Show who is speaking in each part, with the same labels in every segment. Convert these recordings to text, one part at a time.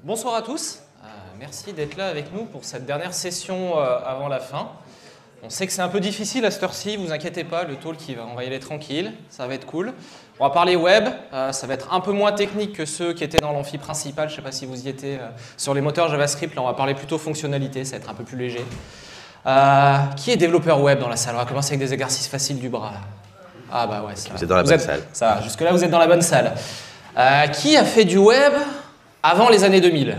Speaker 1: Bonsoir à tous, merci d'être là avec nous pour cette dernière session avant la fin. On sait que c'est un peu difficile à cette heure-ci, vous inquiétez pas, le talk on va y aller tranquille, ça va être cool. On va parler web, ça va être un peu moins technique que ceux qui étaient dans l'amphi principal, je ne sais pas si vous y étiez sur les moteurs JavaScript, là on va parler plutôt fonctionnalité, ça va être un peu plus léger. Qui est développeur web dans la salle? On va commencer avec des exercices faciles du bras. Ah bah ouais,
Speaker 2: vous êtes dans la bonne salle.
Speaker 1: Ça va, jusque-là vous êtes dans la bonne salle. Qui a fait du web avant les années 2000?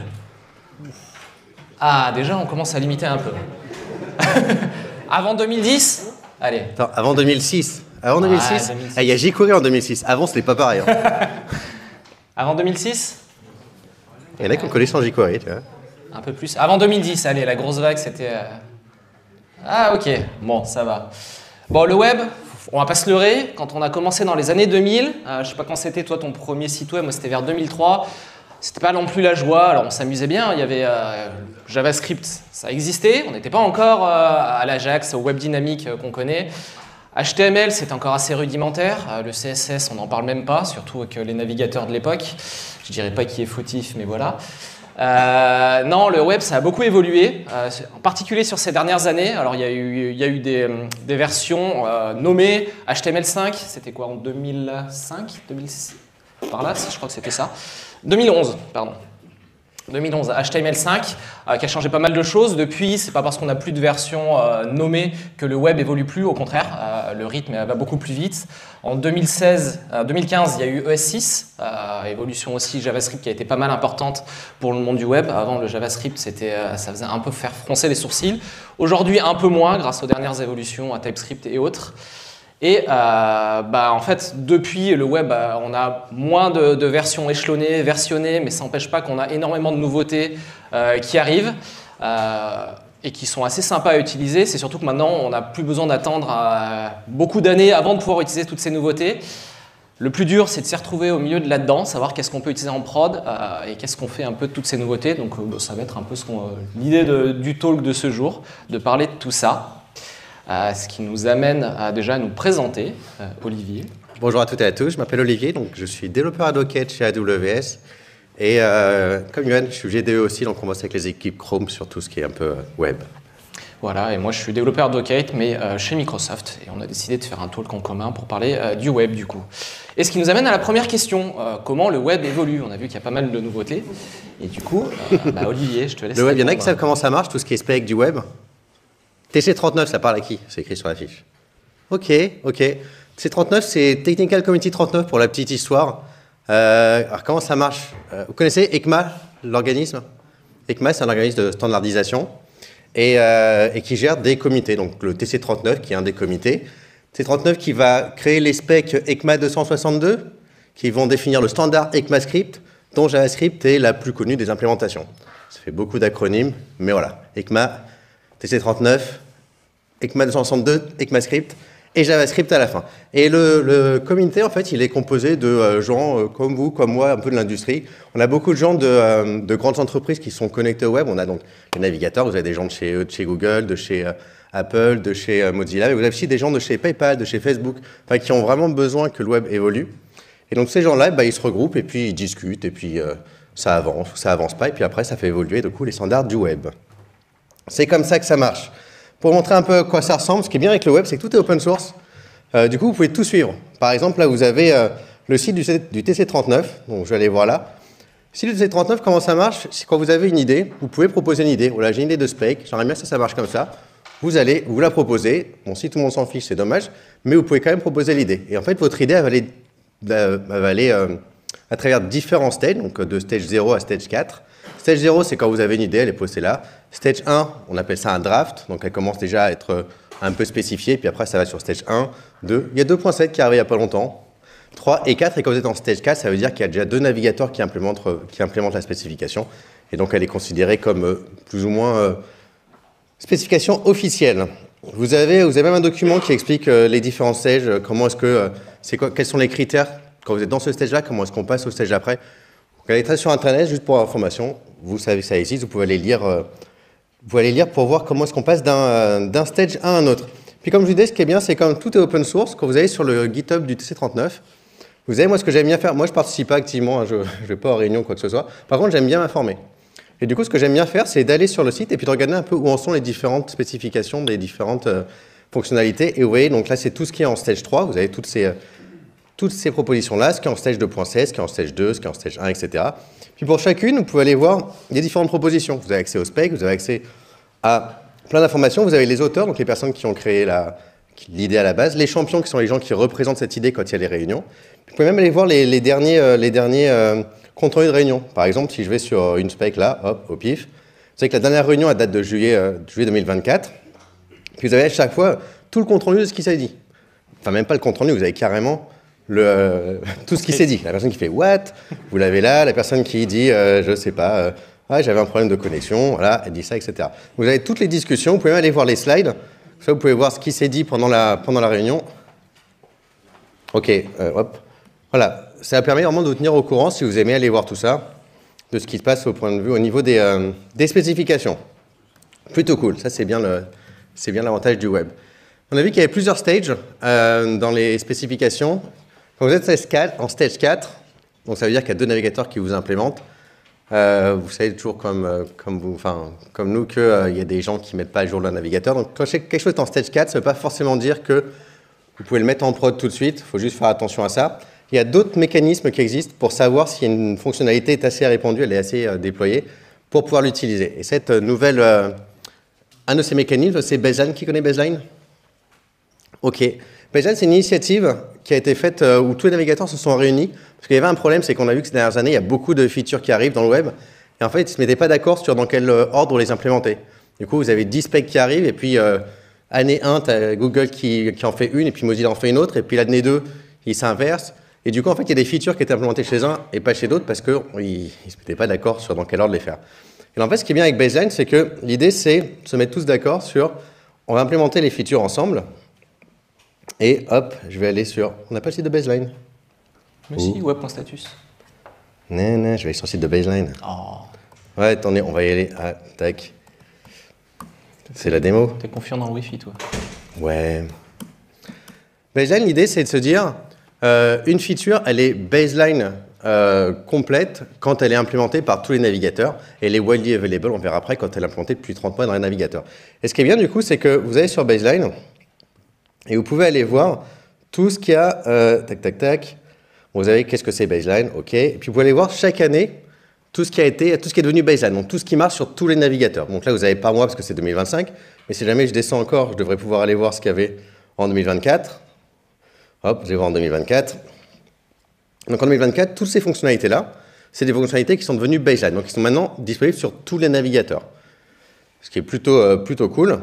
Speaker 1: Ah, déjà, on commence à limiter un peu. Avant 2010? Allez.
Speaker 2: Attends, avant 2006. Avant 2006,
Speaker 1: 2006.
Speaker 2: Il y a jQuery en 2006. Avant, ce n'est pas pareil. Hein.
Speaker 1: Avant 2006?
Speaker 2: Il y en a qui ont collé sans jQuery, tu vois.
Speaker 1: Un peu plus. Avant 2010, allez, la grosse vague, c'était... Ah, ok. Bon, ça va. Bon, le web, on va pas se leurrer. Quand on a commencé dans les années 2000, je sais pas quand c'était, toi, ton premier site web, moi, c'était vers 2003. C'était pas non plus la joie, alors on s'amusait bien, il y avait JavaScript, ça existait, on n'était pas encore à l'Ajax, au web dynamique qu'on connaît. HTML, c'était encore assez rudimentaire, le CSS, on n'en parle même pas, surtout avec les navigateurs de l'époque. Je dirais pas qui est fautif, mais voilà. Non, le web, ça a beaucoup évolué, en particulier sur ces dernières années. Alors, il y a eu des versions nommées HTML5, c'était quoi, en 2005 2006, par là, je crois que c'était ça. 2011, pardon. 2011, HTML5, qui a changé pas mal de choses. Depuis, c'est pas parce qu'on n'a plus de version nommée que le web évolue plus. Au contraire, le rythme va beaucoup plus vite. En 2015, il y a eu ES6, évolution aussi JavaScript qui a été pas mal importante pour le monde du web. Avant, le JavaScript, ça faisait un peu faire froncer les sourcils. Aujourd'hui, un peu moins, grâce aux dernières évolutions à TypeScript et autres. Et en fait, depuis le web, on a moins de versions échelonnées, versionnées, mais ça n'empêche pas qu'on a énormément de nouveautés qui arrivent et qui sont assez sympas à utiliser. C'est surtout que maintenant, on n'a plus besoin d'attendre beaucoup d'années avant de pouvoir utiliser toutes ces nouveautés. Le plus dur, c'est de s'y retrouver au milieu de là-dedans, savoir qu'est-ce qu'on peut utiliser en prod et qu'est-ce qu'on fait un peu de toutes ces nouveautés. Donc ça va être un peu l'idée du talk de ce jour, de parler de tout ça. Ce qui nous amène à déjà nous présenter Olivier.
Speaker 2: Bonjour à toutes et à tous, je m'appelle Olivier, donc je suis développeur à Docker chez AWS. Et comme Yoann, je suis GDE aussi, donc on bosse avec les équipes Chrome sur tout ce qui est un peu web.
Speaker 1: Voilà, et moi je suis développeur Docker, mais chez Microsoft. Et on a décidé de faire un talk en commun pour parler du web du coup. Et ce qui nous amène à la première question, comment le web évolue? On a vu qu'il y a pas mal de nouveautés. Et du coup, Olivier, je te laisse
Speaker 2: Le web, il y en a
Speaker 1: répondre.
Speaker 2: qui savent comment ça marche, tout ce qui est spec du web. TC39, ça parle à qui? C'est écrit sur la fiche. Ok. TC39, c'est Technical Community 39 pour la petite histoire. Alors, comment ça marche? Vous connaissez ECMA, l'organisme? ECMA, c'est un organisme de standardisation et qui gère des comités. Donc, le TC39, qui est un des comités. TC39 qui va créer les specs ECMA 262, qui vont définir le standard ECMAScript, dont JavaScript est la plus connue des implémentations. Ça fait beaucoup d'acronymes, mais voilà. ECMA, TC39, ECMA 262, ECMAScript et JavaScript à la fin. Et le comité, en fait, il est composé de gens comme vous, comme moi, un peu de l'industrie. On a beaucoup de gens de grandes entreprises qui sont connectés au web. On a donc les navigateurs, vous avez des gens de chez Google, de chez Apple, de chez Mozilla, mais vous avez aussi des gens de chez PayPal, de chez Facebook, qui ont vraiment besoin que le web évolue. Et donc ces gens-là, ils se regroupent et puis ils discutent, et puis ça avance ou ça avance pas, et puis après ça fait évoluer du coup les standards du web. C'est comme ça que ça marche. Pour montrer un peu à quoi ça ressemble, ce qui est bien avec le web, c'est que tout est open source. Du coup, vous pouvez tout suivre. Par exemple, là, vous avez le site du TC39. Donc, je vais aller voir là. Le site du TC39, comment ça marche? C'est quand vous avez une idée, vous pouvez proposer une idée. Voilà, j'ai une idée de spec. J'aimerais bien que ça marche comme ça. Vous la proposez. Bon, si tout le monde s'en fiche, c'est dommage. Mais vous pouvez quand même proposer l'idée. Et en fait, votre idée, elle va aller à travers différents stages, donc de stage 0 à stage 4. Stage 0, c'est quand vous avez une idée, elle est postée là. Stage 1, on appelle ça un draft, donc elle commence déjà à être un peu spécifiée, puis après ça va sur stage 1, 2. Il y a 2.7 qui arrive il n'y a pas longtemps, 3 et 4, et quand vous êtes en stage 4, ça veut dire qu'il y a déjà 2 navigateurs qui implémentent la spécification, et donc elle est considérée comme plus ou moins spécification officielle. Vous avez même un document qui explique les différents stages, quels sont les critères quand vous êtes dans ce stage-là, comment est-ce qu'on passe au stage d'après. Vous allez très sur Internet, juste pour information, vous savez que ça existe, vous pouvez aller lire pour voir comment est-ce qu'on passe d'un stage à un autre. Puis comme je vous disais, ce qui est bien, c'est quand tout est open source, quand vous allez sur le GitHub du TC39, vous savez, moi, ce que j'aime bien faire, moi, je ne participe pas activement, je ne vais pas aux réunions, quoi que ce soit. Par contre, j'aime bien m'informer. Et du coup, ce que j'aime bien faire, c'est d'aller sur le site et puis de regarder un peu où en sont les différentes spécifications des différentes fonctionnalités. Et vous voyez, donc là, c'est tout ce qui est en stage 3. Vous avez toutes ces propositions-là, ce qui est en stage 2.16, ce qui est en stage 2, ce qui est en stage 1, etc. Puis pour chacune, vous pouvez aller voir les différentes propositions. Vous avez accès au spec, vous avez accès à plein d'informations. Vous avez les auteurs, donc les personnes qui ont créé l'idée à la base, les champions qui sont les gens qui représentent cette idée quand il y a les réunions. Puis vous pouvez même aller voir les derniers compte rendu de réunion. Par exemple, si je vais sur une spec là, hop, au pif, vous savez que la dernière réunion, elle date de juillet 2024. Puis vous avez à chaque fois tout le compte rendu de ce qui s'est dit. Enfin, même pas le compte rendu, vous avez carrément tout ce qui s'est dit. La personne qui fait « what », vous l'avez là, la personne qui dit je sais pas, j'avais un problème de connexion, voilà, elle dit ça, etc. Vous avez toutes les discussions, vous pouvez même aller voir les slides. Ça, vous pouvez voir ce qui s'est dit pendant la réunion. Ok, hop. Voilà, ça permet vraiment de vous tenir au courant, si vous aimez aller voir tout ça, de ce qui se passe au niveau des spécifications. Plutôt cool, ça c'est bien l'avantage du web. On a vu qu'il y avait plusieurs stages dans les spécifications. Quand vous êtes en stage 4, donc ça veut dire qu'il y a 2 navigateurs qui vous implémentent. Vous savez toujours comme nous qu'il y a des gens qui ne mettent pas à jour leur navigateur. Donc quand quelque chose est en stage 4, ça ne veut pas forcément dire que vous pouvez le mettre en prod tout de suite. Il faut juste faire attention à ça. Il y a d'autres mécanismes qui existent pour savoir si une fonctionnalité est assez répandue, elle est assez déployée, pour pouvoir l'utiliser. Et cette nouvelle, un de ces mécanismes, c'est Baseline. Qui connaît Baseline? Ok. Baseline, c'est une initiative qui a été faite où tous les navigateurs se sont réunis. Parce qu'il y avait un problème, c'est qu'on a vu que ces dernières années, il y a beaucoup de features qui arrivent dans le web. Et en fait, ils ne se mettaient pas d'accord sur dans quel ordre les implémenter. Du coup, vous avez 10 specs qui arrivent, et puis année 1, tu as Google qui en fait une, et puis Mozilla en fait une autre, et puis l'année 2, ils s'inversent. Et du coup, en fait, il y a des features qui étaient implémentées chez un et pas chez d'autres parce qu'ils ne se mettaient pas d'accord sur dans quel ordre les faire. Et en fait, ce qui est bien avec Baseline, c'est que l'idée, c'est de se mettre tous d'accord sur on va implémenter les features ensemble. Et hop, je vais aller sur... On n'a pas le site de Baseline?
Speaker 1: Mais si, web.status.
Speaker 2: Non, je vais aller sur le site de Baseline.
Speaker 1: Oh.
Speaker 2: Ouais, attendez, on va y aller. Ah, tac. C'est la démo.
Speaker 1: T'es confiant dans le Wi-Fi, toi?
Speaker 2: Ouais. Baseline, l'idée, c'est de se dire, une feature, elle est baseline complète quand elle est implémentée par tous les navigateurs. Et elle est widely available, on verra après, quand elle est implémentée depuis 30 mois dans les navigateurs. Et ce qui est bien, du coup, c'est que vous allez sur Baseline et vous pouvez aller voir tout ce qu'il y a. Tac. Vous avez qu'est-ce que c'est Baseline, ok. Et puis vous pouvez aller voir chaque année tout ce qui est devenu Baseline, donc tout ce qui marche sur tous les navigateurs. Donc là, vous n'avez pas moi parce que c'est 2025, mais si jamais je descends encore, je devrais pouvoir aller voir ce qu'il y avait en 2024. Hop, je vais voir en 2024. Donc en 2024, toutes ces fonctionnalités-là, c'est des fonctionnalités qui sont devenues Baseline, donc qui sont maintenant disponibles sur tous les navigateurs. Ce qui est plutôt cool.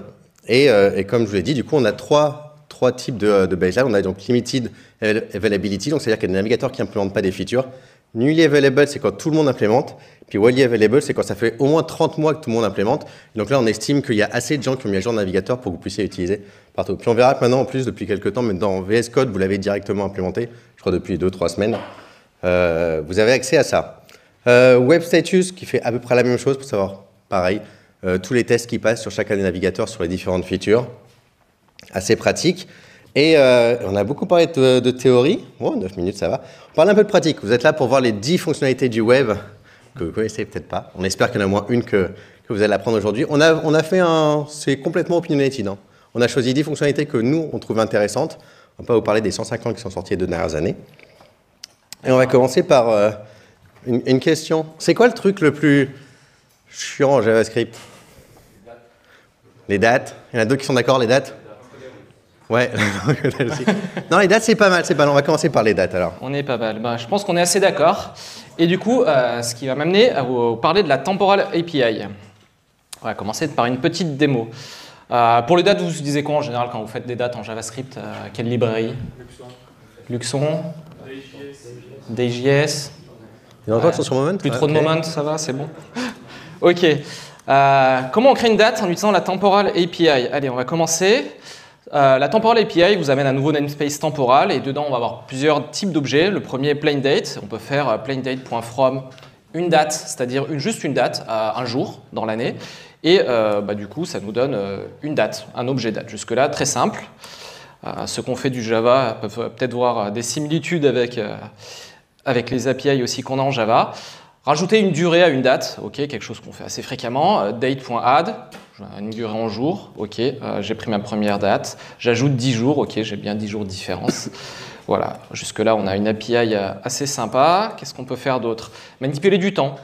Speaker 2: Et comme je vous l'ai dit, du coup, on a trois types de Baseline. On a donc Limited Availability, donc c'est-à-dire qu'il y a des navigateurs qui n'implémentent pas des features. Newly Available, c'est quand tout le monde implémente. Puis Widely Available, c'est quand ça fait au moins 30 mois que tout le monde implémente. Donc là, on estime qu'il y a assez de gens qui ont mis à jour le navigateur pour que vous puissiez l'utiliser partout. Puis on verra que maintenant, en plus, depuis quelques temps, mais dans VS Code, vous l'avez directement implémenté, je crois depuis 2-3 semaines. Vous avez accès à ça. Web Status, qui fait à peu près la même chose pour savoir, pareil, tous les tests qui passent sur chacun des navigateurs sur les différentes features. Assez pratique. Et on a beaucoup parlé de théorie. Oh, 9 minutes, ça va. On parle un peu de pratique. Vous êtes là pour voir les 10 fonctionnalités du web que vous connaissez peut-être pas. On espère qu'il y en a au moins une que vous allez apprendre aujourd'hui. On a fait c'est complètement opinionated. Hein. On a choisi 10 fonctionnalités que nous, on trouve intéressantes. On va pas vous parler des 150 qui sont sortis les 2 dernières années. Et on va commencer par une question. C'est quoi le truc le plus chiant en JavaScript? Les dates. Il y en a 2 qui sont d'accord, les dates? Ouais. Non, les dates, c'est pas mal. On va commencer par les dates, alors.
Speaker 1: On est pas mal. Je pense qu'on est assez d'accord. Et du coup, ce qui va m'amener à vous parler de la Temporal API. On va commencer par une petite démo. Pour les dates, vous utilisez quoi en général quand vous faites des dates en JavaScript? Quelle librairie? Luxon. DJS.
Speaker 2: Il y en a encore qui sont sur Moment?
Speaker 1: Plus trop de Moment, ça va, c'est bon. Ok. Comment on crée une date en utilisant la Temporal API? Allez, on va commencer. La Temporal API vous amène un nouveau namespace temporal et dedans on va avoir plusieurs types d'objets. Le premier est plain date. On peut faire plain date.from une date, c'est-à-dire juste une date, un jour dans l'année. Et du coup, ça nous donne une date, un objet date. Jusque-là, très simple. Ceux qui ont fait du Java peuvent peut-être voir des similitudes avec les API aussi qu'on a en Java. Rajouter une durée à une date, ok, quelque chose qu'on fait assez fréquemment. Date.add, une durée en jours, ok, j'ai pris ma première date. J'ajoute 10 jours, ok, j'ai bien 10 jours de différence. Voilà, jusque-là, on a une API assez sympa. Qu'est-ce qu'on peut faire d'autre? Manipuler du temps.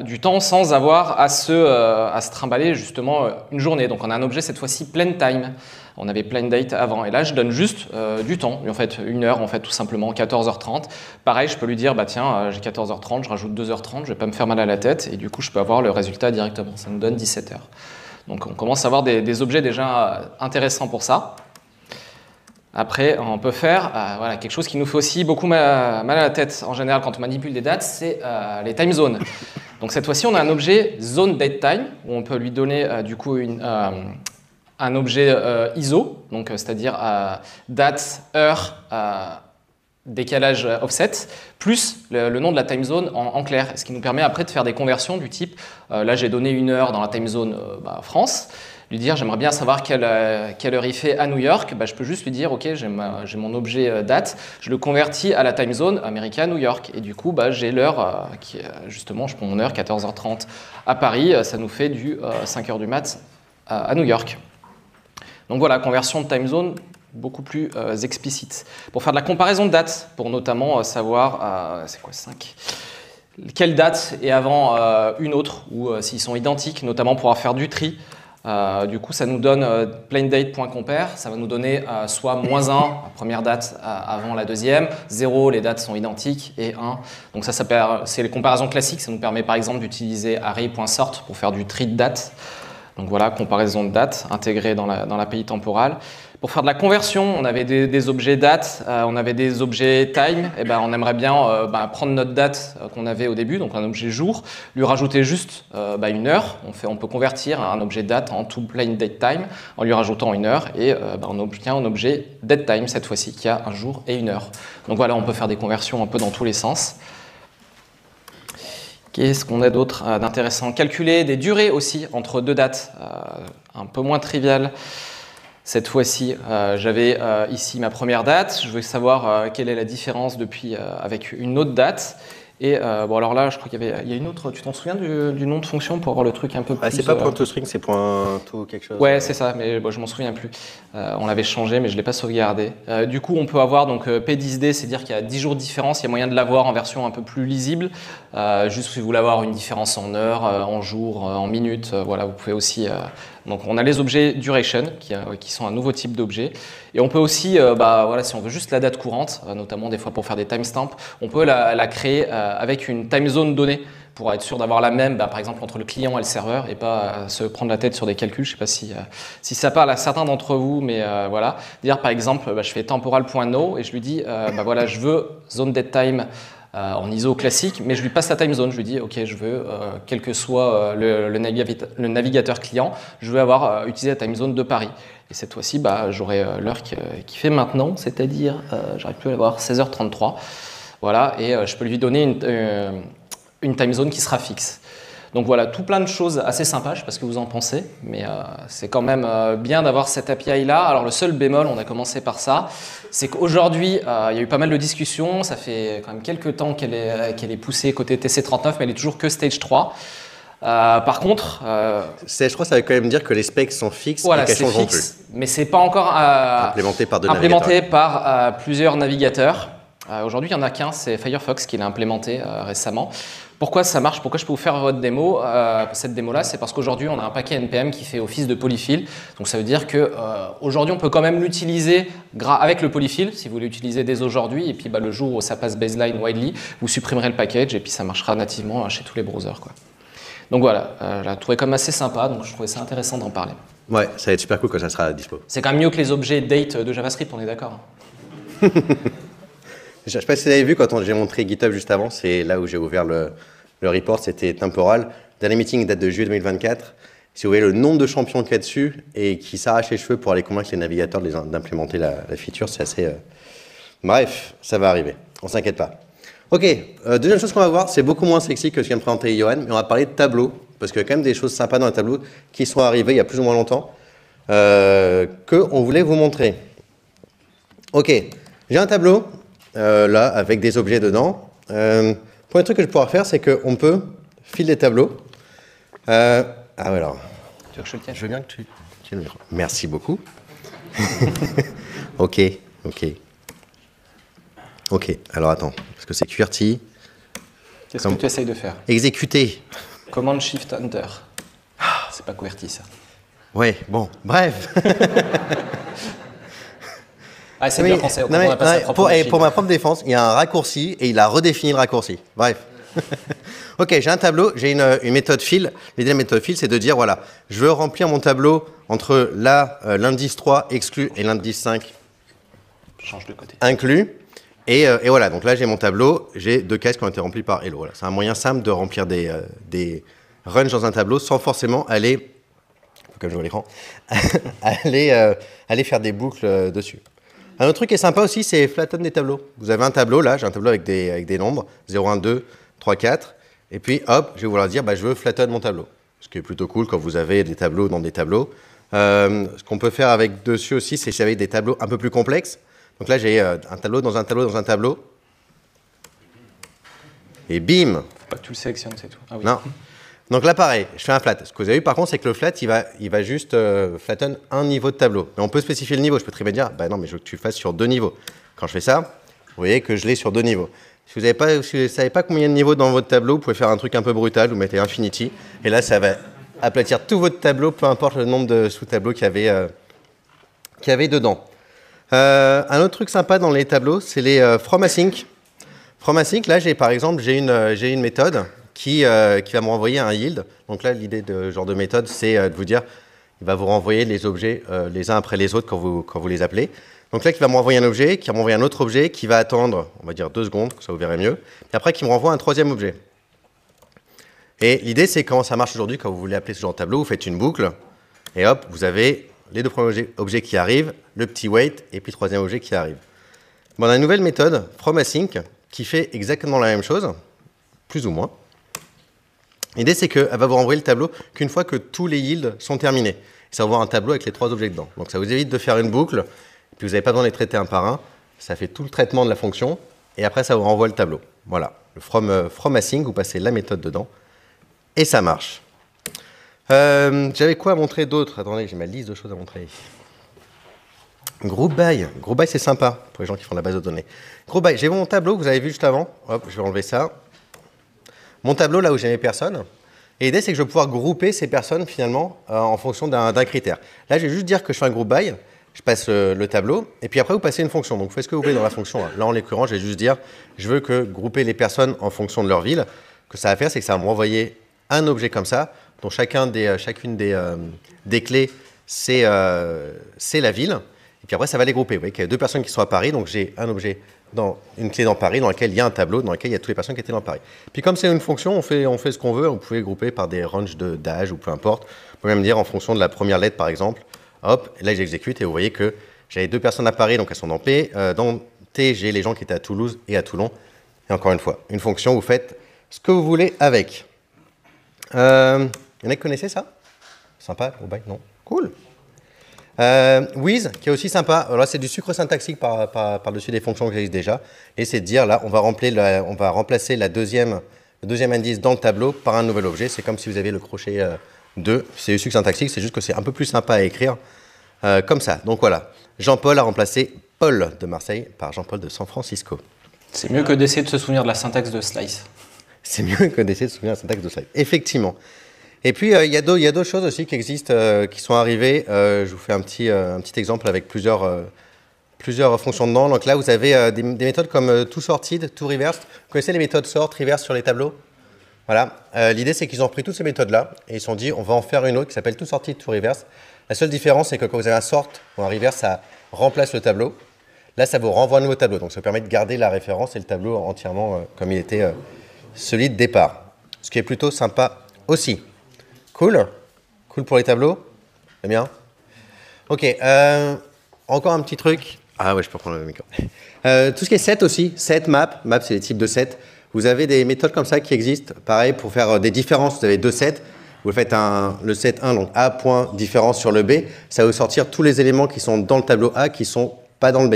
Speaker 1: Du temps sans avoir à se trimballer justement une journée. Donc on a un objet cette fois-ci plain time. On avait plain date avant. Et là, je donne juste du temps. En fait, une heure, en fait, tout simplement, 14h30. Pareil, je peux lui dire, bah tiens, j'ai 14h30, je rajoute 2h30, je vais pas me faire mal à la tête. Et du coup, je peux avoir le résultat directement. Ça nous donne 17h. Donc on commence à avoir des objets déjà intéressants pour ça. Après, on peut faire voilà, quelque chose qui nous fait aussi beaucoup mal à la tête en général quand on manipule des dates, c'est les time zones. Donc cette fois-ci, on a un objet zone date time où on peut lui donner du coup un objet ISO, donc c'est-à-dire date, heure, décalage offset, plus le nom de la time zone en clair, ce qui nous permet après de faire des conversions du type, là j'ai donné une heure dans la time zone France, lui dire j'aimerais bien savoir quelle heure il fait à New York, je peux juste lui dire ok j'ai mon objet date, je le convertis à la time zone américaine New York et du coup j'ai l'heure qui est justement je prends mon heure 14h30 à Paris, ça nous fait du 5h du mat à New York. Donc voilà, conversion de time zone beaucoup plus explicite. Pour faire de la comparaison de dates, pour notamment savoir, c'est quoi 5 quelle date est avant une autre, ou s'ils sont identiques, notamment pour faire du tri. Du coup, ça nous donne plaindate.compare, ça va nous donner soit -1, la première date avant la deuxième, 0, les dates sont identiques, et 1. Donc ça c'est les comparaisons classiques, ça nous permet par exemple d'utiliser array.sort pour faire du tri de dates. Donc voilà, comparaison de dates intégrée dans l'API temporale. Pour faire de la conversion, on avait des objets date, on avait des objets time. Et on aimerait bien prendre notre date qu'on avait au début, donc un objet jour, lui rajouter juste une heure. On peut convertir un objet date en to plain date time en lui rajoutant une heure et on obtient un objet date time cette fois-ci qui a un jour et une heure. Donc voilà, on peut faire des conversions un peu dans tous les sens. Qu'est-ce qu'on a d'autre d'intéressant? Calculer des durées aussi entre deux dates, un peu moins trivial. Cette fois-ci, j'avais ici ma première date. Je veux savoir quelle est la différence depuis avec une autre date. Et bon, alors là, je crois qu'il y a une autre. Tu t'en souviens du nom de fonction pour avoir le truc un peu plus.
Speaker 2: C'est pas .toString, c'est .to quelque chose.
Speaker 1: Ouais, c'est ça, mais bon, je m'en souviens plus. On l'avait changé, mais je l'ai pas sauvegardé. Du coup, on peut avoir donc P10D, c'est dire qu'il y a 10 jours de différence. Il y a moyen de l'avoir en version un peu plus lisible. Juste si vous voulez avoir une différence en heures, en jours, en minutes, voilà, vous pouvez aussi. Donc, on a les objets duration qui sont un nouveau type d'objet. Et on peut aussi, voilà, si on veut juste la date courante, notamment des fois pour faire des timestamps, on peut la créer avec une time zone donnée pour être sûr d'avoir la même, par exemple, entre le client et le serveur et pas se prendre la tête sur des calculs. Je ne sais pas si ça parle à certains d'entre vous, mais voilà. Dire par exemple, je fais temporal.no et je lui dis, voilà, je veux zone date time en ISO classique, mais je lui passe la time zone. Je lui dis, ok, je veux, quel que soit le navigateur client, je veux avoir utilisé la time zone de Paris. Et cette fois-ci, j'aurai l'heure qui fait maintenant, c'est-à-dire, j'arrive plus à l'avoir, 16h33. Voilà, et je peux lui donner une time zone qui sera fixe. Donc voilà, tout plein de choses assez sympas, je ne sais pas ce que vous en pensez, mais c'est quand même bien d'avoir cette API-là. Alors le seul bémol, on a commencé par ça, c'est qu'aujourd'hui, il y a eu pas mal de discussions, ça fait quand même quelques temps qu'elle est poussée côté TC39, mais elle est toujours que Stage 3. Par contre,
Speaker 2: Stage 3, ça veut quand même dire que les specs sont fixes
Speaker 1: voilà,
Speaker 2: et qu'elles changeront plus.
Speaker 1: Mais c'est pas encore
Speaker 2: Implémenté
Speaker 1: par plusieurs navigateurs. Aujourd'hui, il n'y en a qu'un, c'est Firefox qui l'a implémenté récemment. Pourquoi ça marche? Pourquoi je peux vous faire votre démo? Cette démo-là, c'est parce qu'aujourd'hui, on a un paquet NPM qui fait office de polyfill. Donc, ça veut dire qu'aujourd'hui, on peut quand même l'utiliser avec le polyfill, si vous l'utilisez dès aujourd'hui. Et puis, le jour où ça passe baseline widely, vous supprimerez le package et puis ça marchera nativement chez tous les browsers, quoi. Donc voilà, je l'ai trouvé comme assez sympa, donc je trouvais ça intéressant d'en parler.
Speaker 2: Ouais, ça va être super cool quand ça sera dispo.
Speaker 1: C'est quand même mieux que les objets date de JavaScript, on est d'accord?
Speaker 2: Je ne sais pas si vous avez vu quand j'ai montré GitHub juste avant, c'est là où j'ai ouvert le report, c'était temporal. Dernier meeting date de juillet 2024. Si vous voyez le nombre de champions qu'il y a dessus et qui s'arrachent les cheveux pour aller convaincre les navigateurs d'implémenter la feature, c'est assez... Bref, ça va arriver, on ne s'inquiète pas. Ok, deuxième chose qu'on va voir, c'est beaucoup moins sexy que ce que vient de présenter Johan, mais on va parler de tableau, parce qu'il y a quand même des choses sympas dans le tableau qui sont arrivées il y a plus ou moins longtemps, qu'on voulait vous montrer. Ok, j'ai un tableau, là, avec des objets dedans. Premier truc que je pourrais faire, c'est qu'on peut filer des tableaux. Ah ouais, alors.
Speaker 1: Tu veux que je le tienne?
Speaker 2: Je veux bien que tu tiennes le micro. Merci beaucoup. Ok. Alors attends, parce que c'est QWERTY.
Speaker 1: Qu'est-ce que tu essayes de faire?
Speaker 2: Exécuter.
Speaker 1: Command Shift Enter. C'est pas QWERTY ça.
Speaker 2: Ouais, bon, bref.
Speaker 1: Ah, c'est bien français. On a pas sa propre machine.
Speaker 2: Pour ma propre défense, il y a un raccourci et il a redéfini le raccourci. Bref. Ok, j'ai un tableau, j'ai une méthode fill. L'idée de la méthode fill, c'est de dire, voilà, je veux remplir mon tableau entre l'indice 3 exclu et l'indice 5
Speaker 1: change de côté.
Speaker 2: Inclus. Et voilà, donc là, j'ai mon tableau, j'ai 2 cases qui ont été remplies par hello. Voilà. C'est un moyen simple de remplir des ranges dans un tableau sans forcément aller, comme je vois l'écran, aller faire des boucles dessus. Un autre truc qui est sympa aussi, c'est flatten des tableaux. Vous avez un tableau, là, j'ai un tableau avec des nombres, 0, 1, 2, 3, 4. Et puis, hop, je vais vouloir dire, je veux flatten mon tableau. Ce qui est plutôt cool quand vous avez des tableaux dans des tableaux. Ce qu'on peut faire avec dessus aussi, c'est si vous avez des tableaux un peu plus complexes. Donc là, j'ai un tableau dans un tableau dans un tableau. Et bim!
Speaker 1: Faut pas que tu le sélectionnes, c'est tout. Ah oui.
Speaker 2: Non. Donc là, pareil, je fais un flat. Ce que vous avez vu, par contre, c'est que le flat, il va juste flatten un niveau de tableau. Mais on peut spécifier le niveau. Je peux très bien dire, non, mais je veux que tu le fasses sur 2 niveaux. Quand je fais ça, vous voyez que je l'ai sur 2 niveaux. Si vous ne savez pas combien de niveaux dans votre tableau, vous pouvez faire un truc un peu brutal. Vous mettez infinity. Et là, ça va aplatir tout votre tableau, peu importe le nombre de sous-tableaux qu'il y avait dedans. Un autre truc sympa dans les tableaux, c'est les from async. From async, là, par exemple, j'ai une méthode qui va me renvoyer un yield. Donc là, l'idée de ce genre de méthode, c'est de vous dire, il va vous renvoyer les objets les uns après les autres quand vous les appelez. Donc là, qui va me renvoyer un objet, qui va m'envoyer un autre objet, qui va attendre, on va dire 2 secondes, ça vous verrez mieux. Et après, qui me renvoie un 3e objet. Et l'idée, c'est comment ça marche aujourd'hui quand vous voulez appeler ce genre de tableau. Vous faites une boucle, et hop, vous avez les 2 premiers objets qui arrivent, le petit wait, et puis le 3e objet qui arrive. Bon, on a une nouvelle méthode, from async, qui fait exactement la même chose, plus ou moins. L'idée, c'est qu'elle va vous renvoyer le tableau qu'une fois que tous les yields sont terminés. Ça va avoir un tableau avec les 3 objets dedans. Donc ça vous évite de faire une boucle, puis vous n'avez pas besoin de les traiter un par un. Ça fait tout le traitement de la fonction, et après, ça vous renvoie le tableau. Voilà, le from async, vous passez la méthode dedans, et ça marche. J'avais quoi à montrer d'autre? Attendez, j'ai ma liste de choses à montrer. Group by. Group by, c'est sympa pour les gens qui font la base de données. Group by, j'ai mon tableau que vous avez vu juste avant. Hop, je vais enlever ça. Mon tableau, là où j'ai mes personnes. Et l'idée, c'est que je vais pouvoir grouper ces personnes, finalement, en fonction d'un critère. Là, je vais juste dire que je fais un group by. Je passe le tableau. Et puis après, vous passez une fonction. Donc, vous faites ce que vous voulez dans la fonction. Là, en l'occurrence, je vais juste dire, je veux que grouper les personnes en fonction de leur ville. Ce que ça va faire, c'est que ça va me renvoyer un objet comme ça, dont chacune des clés, c'est la ville. Et puis après, ça va les grouper. Vous voyez qu'il y a 2 personnes qui sont à Paris, donc j'ai un objet, une clé dans Paris, dans laquelle il y a un tableau, dans lequel il y a toutes les personnes qui étaient dans Paris. Puis comme c'est une fonction, on fait ce qu'on veut. Vous pouvez grouper par des ranges d'âge ou peu importe. Vous pouvez même dire en fonction de la première lettre, par exemple. Hop, là, j'exécute et vous voyez que j'avais 2 personnes à Paris, donc elles sont dans P. Dans T, j'ai les gens qui étaient à Toulouse et à Toulon. Et encore une fois, une fonction, vous faites ce que vous voulez avec. Il y en a qui connaissaient ça? Sympa, non? Cool. With, qui est aussi sympa. Alors là, c'est du sucre syntaxique par-dessus des fonctions qui existent déjà. Et c'est de dire, là, on va remplacer le deuxième indice dans le tableau par un nouvel objet. C'est comme si vous aviez le crochet 2. C'est du sucre syntaxique, c'est juste que c'est un peu plus sympa à écrire comme ça. Donc voilà, Jean-Paul a remplacé Paul de Marseille par Jean-Paul de San Francisco.
Speaker 1: C'est mieux que d'essayer de se souvenir de la syntaxe de Slice.
Speaker 2: C'est mieux que d'essayer de se souvenir de la syntaxe de Slice. Effectivement. Et puis, il y a d'autres choses aussi qui existent, qui sont arrivées. Je vous fais un petit exemple avec plusieurs fonctions dedans. Donc là, vous avez des méthodes comme toSorted, toReversed. Vous connaissez les méthodes sort, reverse sur les tableaux? Voilà. L'idée, c'est qu'ils ont pris toutes ces méthodes-là et ils se sont dit, on va en faire une autre qui s'appelle toSorted, toReversed. La seule différence, c'est que quand vous avez un sort ou un reverse, ça remplace le tableau. Là, ça vous renvoie un nouveau tableau. Donc, ça permet de garder la référence et le tableau entièrement comme il était celui de départ. Ce qui est plutôt sympa aussi. Cool. Cool pour les tableaux. C'est bien. Ok. Encore un petit truc. Ah ouais, je peux prendre le micro. Tout ce qui est set aussi. Set, map. Map, c'est les types de sets. Vous avez des méthodes comme ça qui existent. Pareil, pour faire des différences, vous avez 2 sets. Vous faites le set 1, donc A point différence sur le B. Ça va vous sortir tous les éléments qui sont dans le tableau A qui ne sont pas dans le B.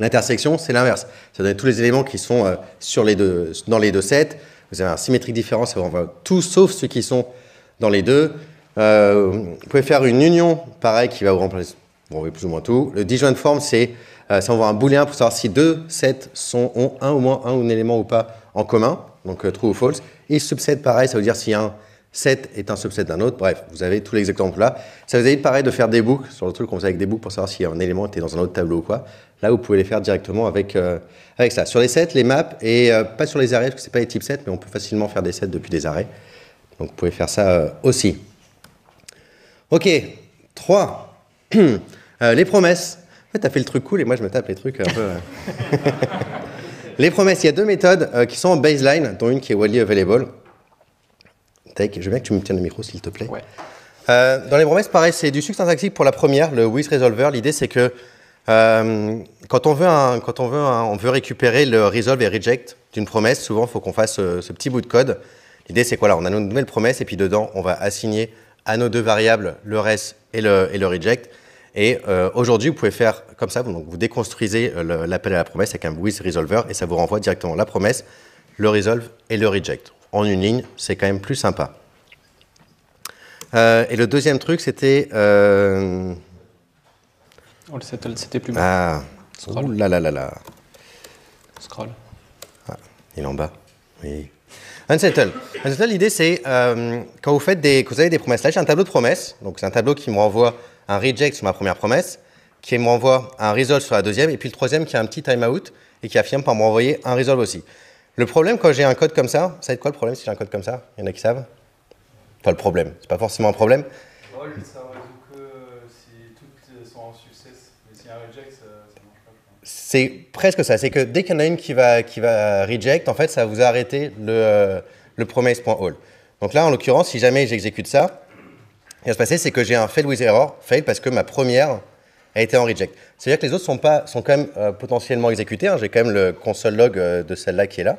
Speaker 2: L'intersection, c'est l'inverse. Ça donne tous les éléments qui sont dans les deux sets. Vous avez un symétrique différent, ça vous renvoie tout sauf ceux qui sont dans les deux. Vous pouvez faire une union, pareil, qui va vous renvoyer plus ou moins tout. Le disjoint form, c'est ça envoie un booléen pour savoir si deux sets ont un ou moins un élément ou pas en commun, donc true ou false. Et subset, pareil, ça veut dire si un set est un subset d'un autre. Bref, vous avez tous les exemples là. Ça vous évite pareil de faire des boucles sur le truc qu'on faisait avec des boucles pour savoir si un élément était dans un autre tableau ou quoi. Là, vous pouvez les faire directement avec ça. Sur les sets, les maps, et pas sur les arrays, parce que ce n'est pas les types sets, mais on peut facilement faire des sets depuis des arrays. Donc, vous pouvez faire ça aussi. OK, 3. Les promesses. En fait, tu as fait le truc cool et moi, je me tape les trucs un peu... Les promesses, il y a deux méthodes qui sont en baseline, dont une qui est widely available. Je veux bien que tu me tiennes le micro, s'il te plaît.
Speaker 1: Ouais.
Speaker 2: Dans les promesses, pareil, c'est du sucre syntaxique pour la première, le with resolver. L'idée, c'est que quand on veut récupérer le resolve et reject d'une promesse, souvent, il faut qu'on fasse ce petit bout de code. L'idée, c'est quoi là? On a une nouvelle promesse et puis dedans, on va assigner à nos deux variables le res et le reject. Et aujourd'hui, vous pouvez faire comme ça. Donc, vous déconstruisez l'appel à la promesse avec un with resolver et ça vous renvoie directement la promesse, le resolve et le reject. En une ligne, c'est quand même plus sympa. Et le deuxième truc, c'était...
Speaker 1: All settled, c'était plus bas.
Speaker 2: Ah, ouh là là là là.
Speaker 1: Scroll.
Speaker 2: Ah, il est en bas. Oui. Unsettled. Unsettled, l'idée, c'est quand vous avez des promesses. Là, j'ai un tableau de promesses. Donc, c'est un tableau qui me renvoie un reject sur ma première promesse, qui me renvoie un resolve sur la deuxième, et puis le troisième qui a un petit timeout et qui affirme par me renvoyer un resolve aussi. Le problème, quand j'ai un code comme ça, ça va être quoi le problème si j'ai un code comme ça? Il y en a qui savent? Enfin, le problème, c'est pas forcément un problème.
Speaker 3: Ça résout que si toutes sont en success, mais s'il y a un reject, ça marche pas.
Speaker 2: C'est presque ça, c'est que dès qu'il y en a une qui va reject, en fait, ça va vous arrêter le promise.all. Donc là, en l'occurrence, si jamais j'exécute ça, ce qui va se passer, c'est que j'ai un fail with error, fail parce que ma première a été en reject. C'est-à-dire que les autres sont quand même potentiellement exécutés. Hein. J'ai quand même le console log de celle-là qui est là.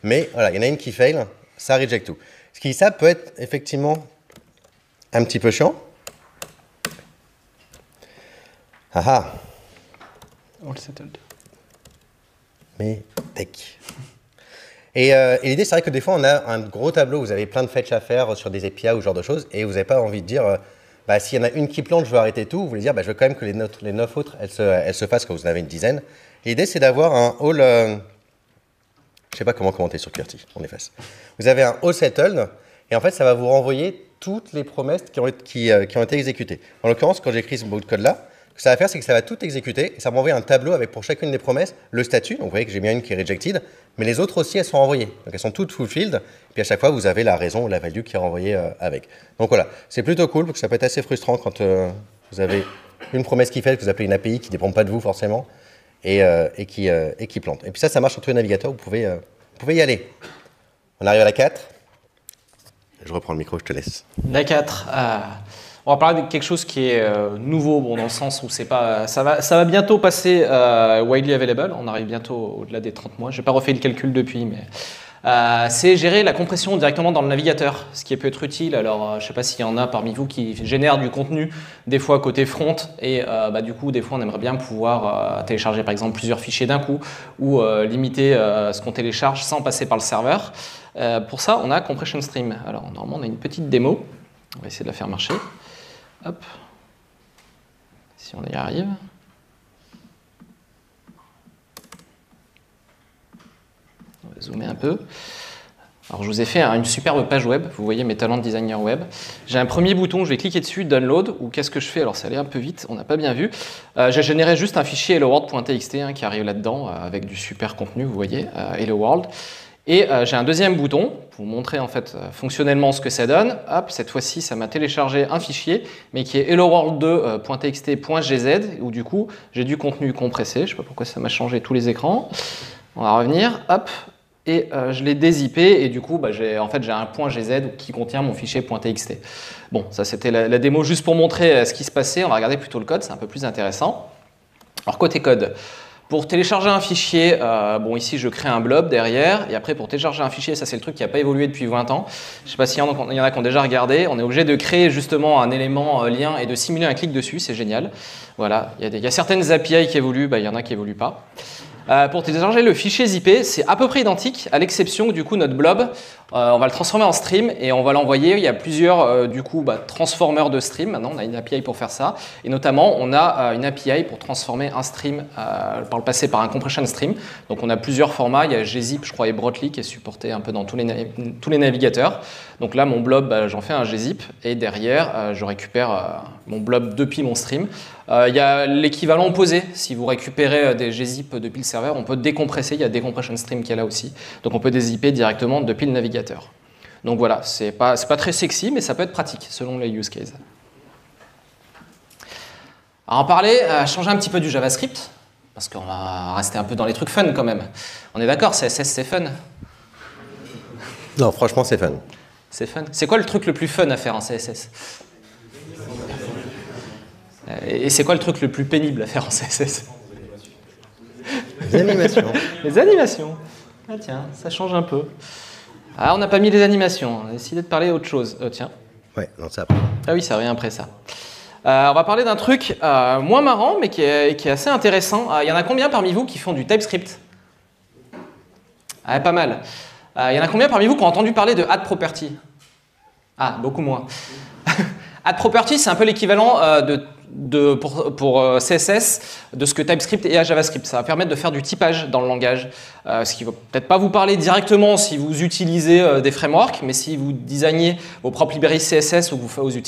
Speaker 2: Mais voilà, il y en a une qui fail, ça reject tout. Ça peut être effectivement un petit peu chiant. Ah ah.
Speaker 1: All settled.
Speaker 2: Mais tech. Et l'idée, c'est vrai que des fois, on a un gros tableau, vous avez plein de fetch à faire sur des API ou ce genre de choses, et vous n'avez pas envie de dire, s'il y en a une qui plante, je veux arrêter tout. Vous voulez dire, je veux quand même que les 9 autres, elles se fassent quand vous en avez une dizaine. L'idée, c'est d'avoir un all, je ne sais pas comment commenter sur QWERTY, on efface. Vous avez un all settled, et en fait, ça va vous renvoyer toutes les promesses qui ont été exécutées. En l'occurrence, quand j'écris ce bout de code-là, ce que ça va faire, c'est que ça va tout exécuter, et ça va m'envoyer un tableau avec pour chacune des promesses le statut. Donc vous voyez que j'ai bien une qui est rejected, mais les autres aussi, elles sont renvoyées. Donc elles sont toutes fulfilled, et puis à chaque fois, vous avez la raison ou la value qui est renvoyée avec. Donc voilà, c'est plutôt cool, parce que ça peut être assez frustrant quand vous avez une promesse qui fait, que vous appelez une API qui ne dépend pas de vous forcément, et qui plante. Et puis ça marche sur tous les navigateurs, vous pouvez y aller. On arrive à la 4. Je reprends le micro, je te laisse.
Speaker 1: La 4. On va parler de quelque chose qui est nouveau, dans le sens où c'est pas, ça va bientôt passer widely available. On arrive bientôt au-delà des 30 mois. Je n'ai pas refait le calcul depuis, mais c'est gérer la compression directement dans le navigateur, ce qui peut être utile. Alors, je ne sais pas s'il y en a parmi vous qui génèrent du contenu, des fois côté front, et du coup, des fois, on aimerait bien pouvoir télécharger par exemple plusieurs fichiers d'un coup, ou limiter ce qu'on télécharge sans passer par le serveur. Pour ça, on a Compression Stream. Alors, normalement, on a une petite démo. On va essayer de la faire marcher. Hop, si on y arrive. On va zoomer un peu. Alors je vous ai fait une superbe page web, vous voyez mes talents de designer web. J'ai un premier bouton, je vais cliquer dessus, download, ou qu'est-ce que je fais? Alors ça allait un peu vite, on n'a pas bien vu. J'ai généré juste un fichier helloworld.txt qui arrive là-dedans avec du super contenu, vous voyez, Hello World. Et j'ai un deuxième bouton pour vous montrer en fait fonctionnellement ce que ça donne. Hop, cette fois-ci, ça m'a téléchargé un fichier, mais qui est helloworld2.txt.gz, où du coup, j'ai du contenu compressé. Je ne sais pas pourquoi ça m'a changé tous les écrans. On va revenir, hop, et je l'ai dézippé, et du coup, j'ai un .gz qui contient mon fichier .txt. Bon, ça c'était la démo juste pour montrer ce qui se passait. On va regarder plutôt le code, c'est un peu plus intéressant. Alors côté code, Pour télécharger un fichier, bon ici je crée un blob derrière, et après pour télécharger un fichier, ça c'est le truc qui n'a pas évolué depuis 20 ans. Je ne sais pas s'il y en a qui ont déjà regardé, on est obligé de créer justement un élément lien et de simuler un clic dessus, c'est génial. Voilà, il y a certaines API qui évoluent, il y en a qui évoluent pas. Pour télécharger le fichier zip, c'est à peu près identique, à l'exception que du coup notre blob, on va le transformer en stream et on va l'envoyer. Il y a plusieurs du coup transformers de stream. Maintenant, on a une API pour faire ça, et notamment on a une API pour transformer un stream par le passé par un compression stream. Donc on a plusieurs formats. Il y a gzip, je crois, et Brotli qui est supporté un peu dans tous les navigateurs. Donc là, mon blob, j'en fais un gzip et derrière, je récupère mon blob depuis mon stream. Il y a l'équivalent opposé. Si vous récupérez des gzip depuis le serveur, on peut décompresser. Il y a Decompression Stream qui est là aussi. Donc on peut dézipper directement depuis le navigateur. Donc voilà, c'est pas très sexy, mais ça peut être pratique selon les use cases. Alors en parler, changer un petit peu du JavaScript, parce qu'on va rester un peu dans les trucs fun quand même. On est d'accord, CSS c'est fun?
Speaker 2: Non, franchement, c'est fun.
Speaker 1: C'est fun. C'est quoi le truc le plus fun à faire en CSS? Et c'est quoi le truc le plus pénible à faire en CSS?
Speaker 2: Les animations.
Speaker 1: Les animations. Ah tiens, ça change un peu. Ah, on n'a pas mis les animations. On a décidé de parler autre chose. Tiens.
Speaker 2: Ouais, non, ça.
Speaker 1: Ah oui, ça revient après ça. On va parler d'un truc moins marrant, mais qui est assez intéressant. Il y en a combien parmi vous qui font du TypeScript? Ah, pas mal. Il y en a combien parmi vous qui ont entendu parler de add property? Ah, beaucoup moins. Add property, c'est un peu l'équivalent pour CSS de ce que TypeScript est à JavaScript. Ça va permettre de faire du typage dans le langage, ce qui ne va peut-être pas vous parler directement si vous utilisez des frameworks, mais si vous designez vos propres librairies CSS ou vous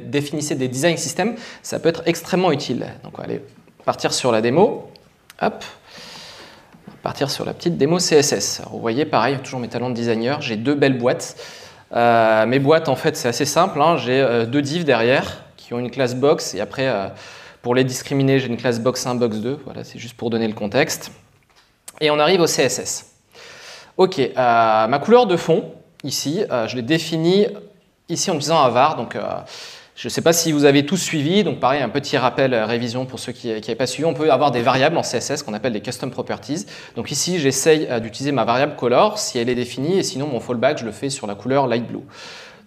Speaker 1: définissez des design systems, ça peut être extrêmement utile. Donc on va aller partir sur la démo. Hop. On va partir sur la petite démo CSS. Alors, vous voyez, pareil, toujours mes talents de designer, j'ai deux belles boîtes. Mes boîtes, en fait, c'est assez simple. Hein. J'ai deux divs derrière qui ont une classe box. Et après, pour les discriminer, j'ai une classe box 1, box 2. Voilà, c'est juste pour donner le contexte. Et on arrive au CSS. OK, ma couleur de fond, ici, je l'ai définie ici en utilisant un var. Donc, je ne sais pas si vous avez tous suivi. Donc, pareil, un petit rappel, révision pour ceux qui n'avaient pas suivi. On peut avoir des variables en CSS qu'on appelle des custom properties. Donc, ici, j'essaye d'utiliser ma variable color si elle est définie. Et sinon, mon fallback, je le fais sur la couleur light blue.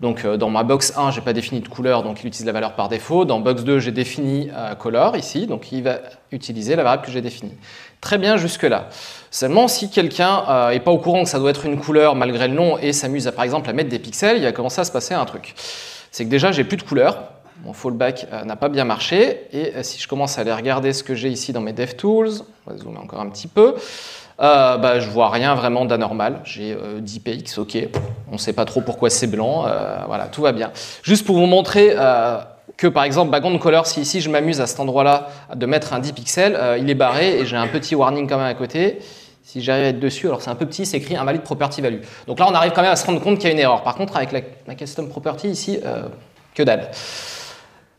Speaker 1: Donc, dans ma box 1, je n'ai pas défini de couleur, donc il utilise la valeur par défaut. Dans box 2, j'ai défini color ici, donc il va utiliser la variable que j'ai définie. Très bien jusque-là. Seulement, si quelqu'un n'est pas au courant que ça doit être une couleur malgré le nom et s'amuse, par exemple, à mettre des pixels, il va commencer à se passer un truc. C'est que déjà, j'ai plus de couleur. Mon fallback n'a pas bien marché. Et si je commence à aller regarder ce que j'ai ici dans mes DevTools, on va zoomer encore un petit peu, je vois rien vraiment d'anormal. J'ai 10 px, ok. On ne sait pas trop pourquoi c'est blanc. Voilà, tout va bien. Juste pour vous montrer que, par exemple, background color, si ici je m'amuse à cet endroit-là de mettre un 10 pixels, il est barré et j'ai un petit warning quand même à côté. Si j'arrive à être dessus, alors c'est un peu petit, c'est écrit invalid property value. Donc là, on arrive quand même à se rendre compte qu'il y a une erreur. Par contre, avec la custom property ici, que dalle.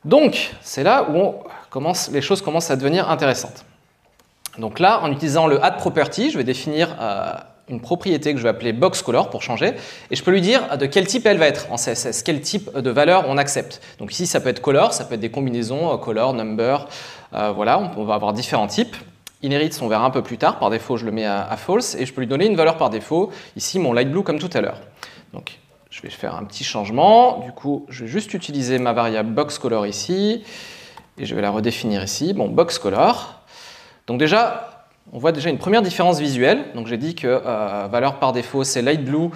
Speaker 1: Donc, c'est là où les choses commencent à devenir intéressantes. Donc là, en utilisant le add property, je vais définir une propriété que je vais appeler box color pour changer, et je peux lui dire de quel type elle va être en CSS, quel type de valeur on accepte. Donc ici, ça peut être color, ça peut être des combinaisons, color, number, voilà, on va avoir différents types. Inherits, on verra un peu plus tard. Par défaut, je le mets à false et je peux lui donner une valeur par défaut. Ici, mon light blue comme tout à l'heure. Donc, je vais faire un petit changement. Du coup, je vais juste utiliser ma variable boxColor ici et je vais la redéfinir ici. Bon, boxColor. Donc déjà, on voit déjà une première différence visuelle. Donc, j'ai dit que valeur par défaut, c'est light blue.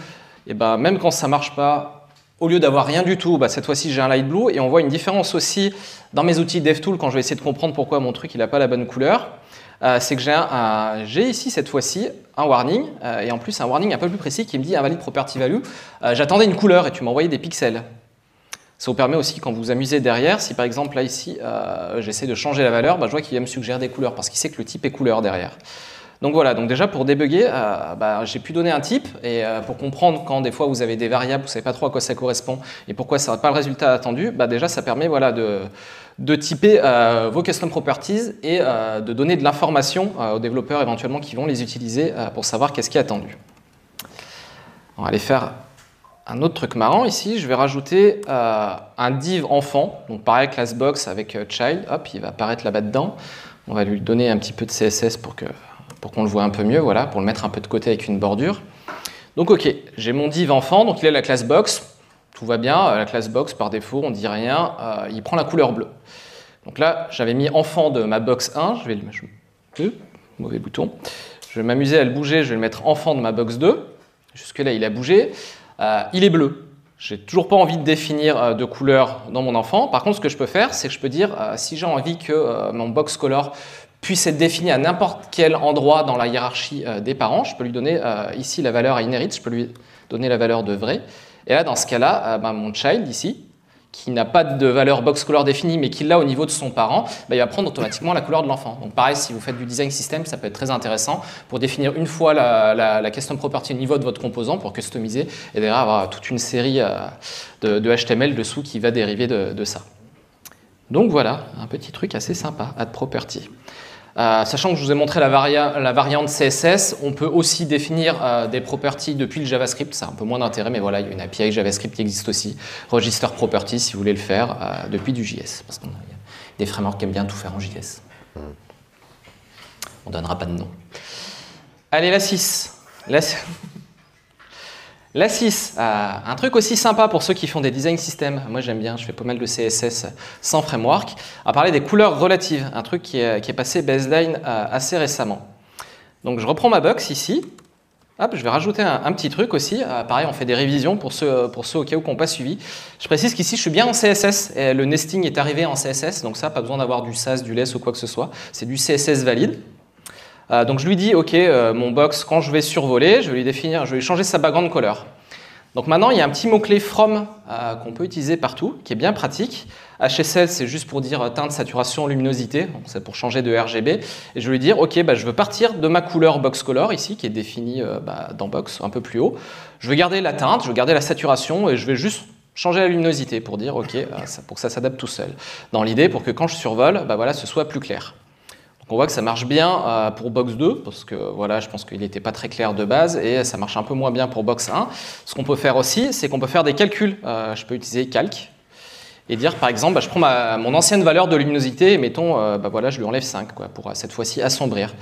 Speaker 1: Et ben, même quand ça ne marche pas, au lieu d'avoir rien du tout, cette fois-ci, j'ai un light blue. Et on voit une différence aussi dans mes outils DevTools quand je vais essayer de comprendre pourquoi mon truc n'a pas la bonne couleur. C'est que j'ai ici cette fois-ci un warning, et en plus un warning un peu plus précis qui me dit invalid property value. J'attendais une couleur et tu m'as envoyé des pixels. Ça vous permet aussi, quand vous vous amusez derrière, si par exemple là ici j'essaie de changer la valeur, je vois qu'il va me suggérer des couleurs parce qu'il sait que le type est couleur derrière. Donc voilà, donc déjà pour débugger, j'ai pu donner un type et pour comprendre quand des fois vous avez des variables, vous ne savez pas trop à quoi ça correspond et pourquoi ça n'a pas le résultat attendu, déjà ça permet de typer vos custom properties et de donner de l'information aux développeurs éventuellement qui vont les utiliser pour savoir qu'est-ce qui est attendu. On va aller faire un autre truc marrant ici, je vais rajouter un div enfant, donc pareil class box avec child, hop, il va apparaître là-bas dedans. On va lui donner un petit peu de CSS pour qu'on le voit un peu mieux, voilà, pour le mettre un peu de côté avec une bordure. Donc ok, j'ai mon div enfant, donc il a la classe box. Tout va bien, la classe box par défaut, on ne dit rien, il prend la couleur bleue. Donc là, j'avais mis enfant de ma box 1, je vais le mettre, mauvais bouton. Je vais m'amuser à le bouger, je vais le mettre enfant de ma box 2. Jusque-là, il a bougé. Il est bleu. J'ai toujours pas envie de définir de couleur dans mon enfant. Par contre, ce que je peux faire, c'est que je peux dire, si j'ai envie que mon box color puisse être défini à n'importe quel endroit dans la hiérarchie des parents, je peux lui donner ici la valeur à inherit, je peux lui donner la valeur de vrai. Et là, dans ce cas-là, mon child ici, qui n'a pas de valeur box color définie, mais qui l'a au niveau de son parent, il va prendre automatiquement la couleur de l'enfant. Donc pareil, si vous faites du design system, ça peut être très intéressant pour définir une fois la custom property au niveau de votre composant pour customiser et derrière avoir toute une série de HTML dessous qui va dériver de ça. Donc voilà, un petit truc assez sympa, add property. Sachant que je vous ai montré la variante CSS, on peut aussi définir des properties depuis le JavaScript. Ça a un peu moins d'intérêt, mais voilà, il y a une API JavaScript qui existe aussi. Register property si vous voulez le faire depuis du JS. Parce qu'il y a des frameworks qui aiment bien tout faire en JS. On ne donnera pas de nom. Allez, la 6. La 6, un truc aussi sympa pour ceux qui font des design systems. Moi j'aime bien, je fais pas mal de CSS sans framework. On va parler des couleurs relatives, un truc qui est passé baseline assez récemment. Donc je reprends ma box ici. Hop, je vais rajouter un petit truc aussi. Pareil, on fait des révisions pour ceux au cas où qui n'ont pas suivi. Je précise qu'ici je suis bien en CSS. Et le nesting est arrivé en CSS, donc ça, pas besoin d'avoir du SAS, du less ou quoi que ce soit. C'est du CSS valide. Donc je lui dis, ok, mon box, quand je vais survoler, je vais lui changer sa background color. Donc maintenant, il y a un petit mot-clé from qu'on peut utiliser partout, qui est bien pratique. HSL, c'est juste pour dire teinte, saturation, luminosité, c'est pour changer de RGB. Et je vais lui dire, ok, je veux partir de ma couleur box color ici, qui est définie dans box, un peu plus haut. Je vais garder la teinte, je vais garder la saturation, et je vais juste changer la luminosité pour dire, ok, pour que ça s'adapte tout seul. Dans l'idée, pour que quand je survole, voilà, ce soit plus clair. On voit que ça marche bien pour box 2, parce que voilà, je pense qu'il n'était pas très clair de base, et ça marche un peu moins bien pour box 1. Ce qu'on peut faire aussi, c'est qu'on peut faire des calculs. Je peux utiliser calc, et dire par exemple, je prends mon ancienne valeur de luminosité, et mettons, voilà, je lui enlève 5, pour cette fois-ci assombrir.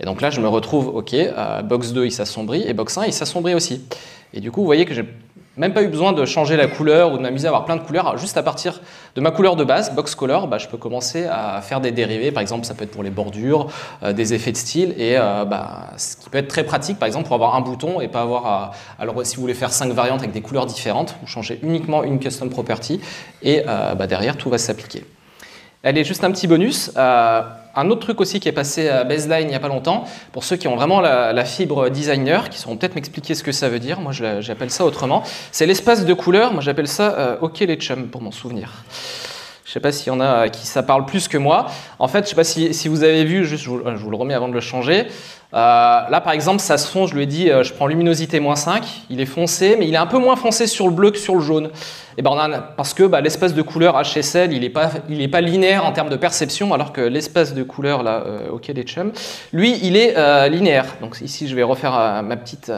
Speaker 1: Et donc là, je me retrouve, ok, box 2 il s'assombrit, et box 1 il s'assombrit aussi. Et du coup, vous voyez que j'ai même pas eu besoin de changer la couleur ou de m'amuser à avoir plein de couleurs. Juste à partir de ma couleur de base, box color, je peux commencer à faire des dérivés. Par exemple, ça peut être pour les bordures, des effets de style, et ce qui peut être très pratique, par exemple, pour avoir un bouton et pas avoir alors, si vous voulez faire 5 variantes avec des couleurs différentes, vous changez uniquement une custom property, et derrière, tout va s'appliquer. Allez, juste un petit bonus. Un autre truc aussi qui est passé à baseline il n'y a pas longtemps, pour ceux qui ont vraiment la fibre designer, qui sauront peut-être m'expliquer ce que ça veut dire, moi j'appelle ça autrement, c'est l'espace de couleur, moi j'appelle ça OK les chums, pour m'en souvenir. Je ne sais pas s'il y en a qui ça parle plus que moi. En fait, je ne sais pas si vous avez vu, juste, je vous le remets avant de le changer. Là, par exemple, ça se fond, je lui ai dit, je prends luminosité -5, il est foncé, mais il est un peu moins foncé sur le bleu que sur le jaune. Et parce que l'espace de couleur HSL, il n'est pas linéaire en termes de perception, alors que l'espace de couleur, là, OK les chums, lui, il est linéaire. Donc ici, je vais refaire ma petite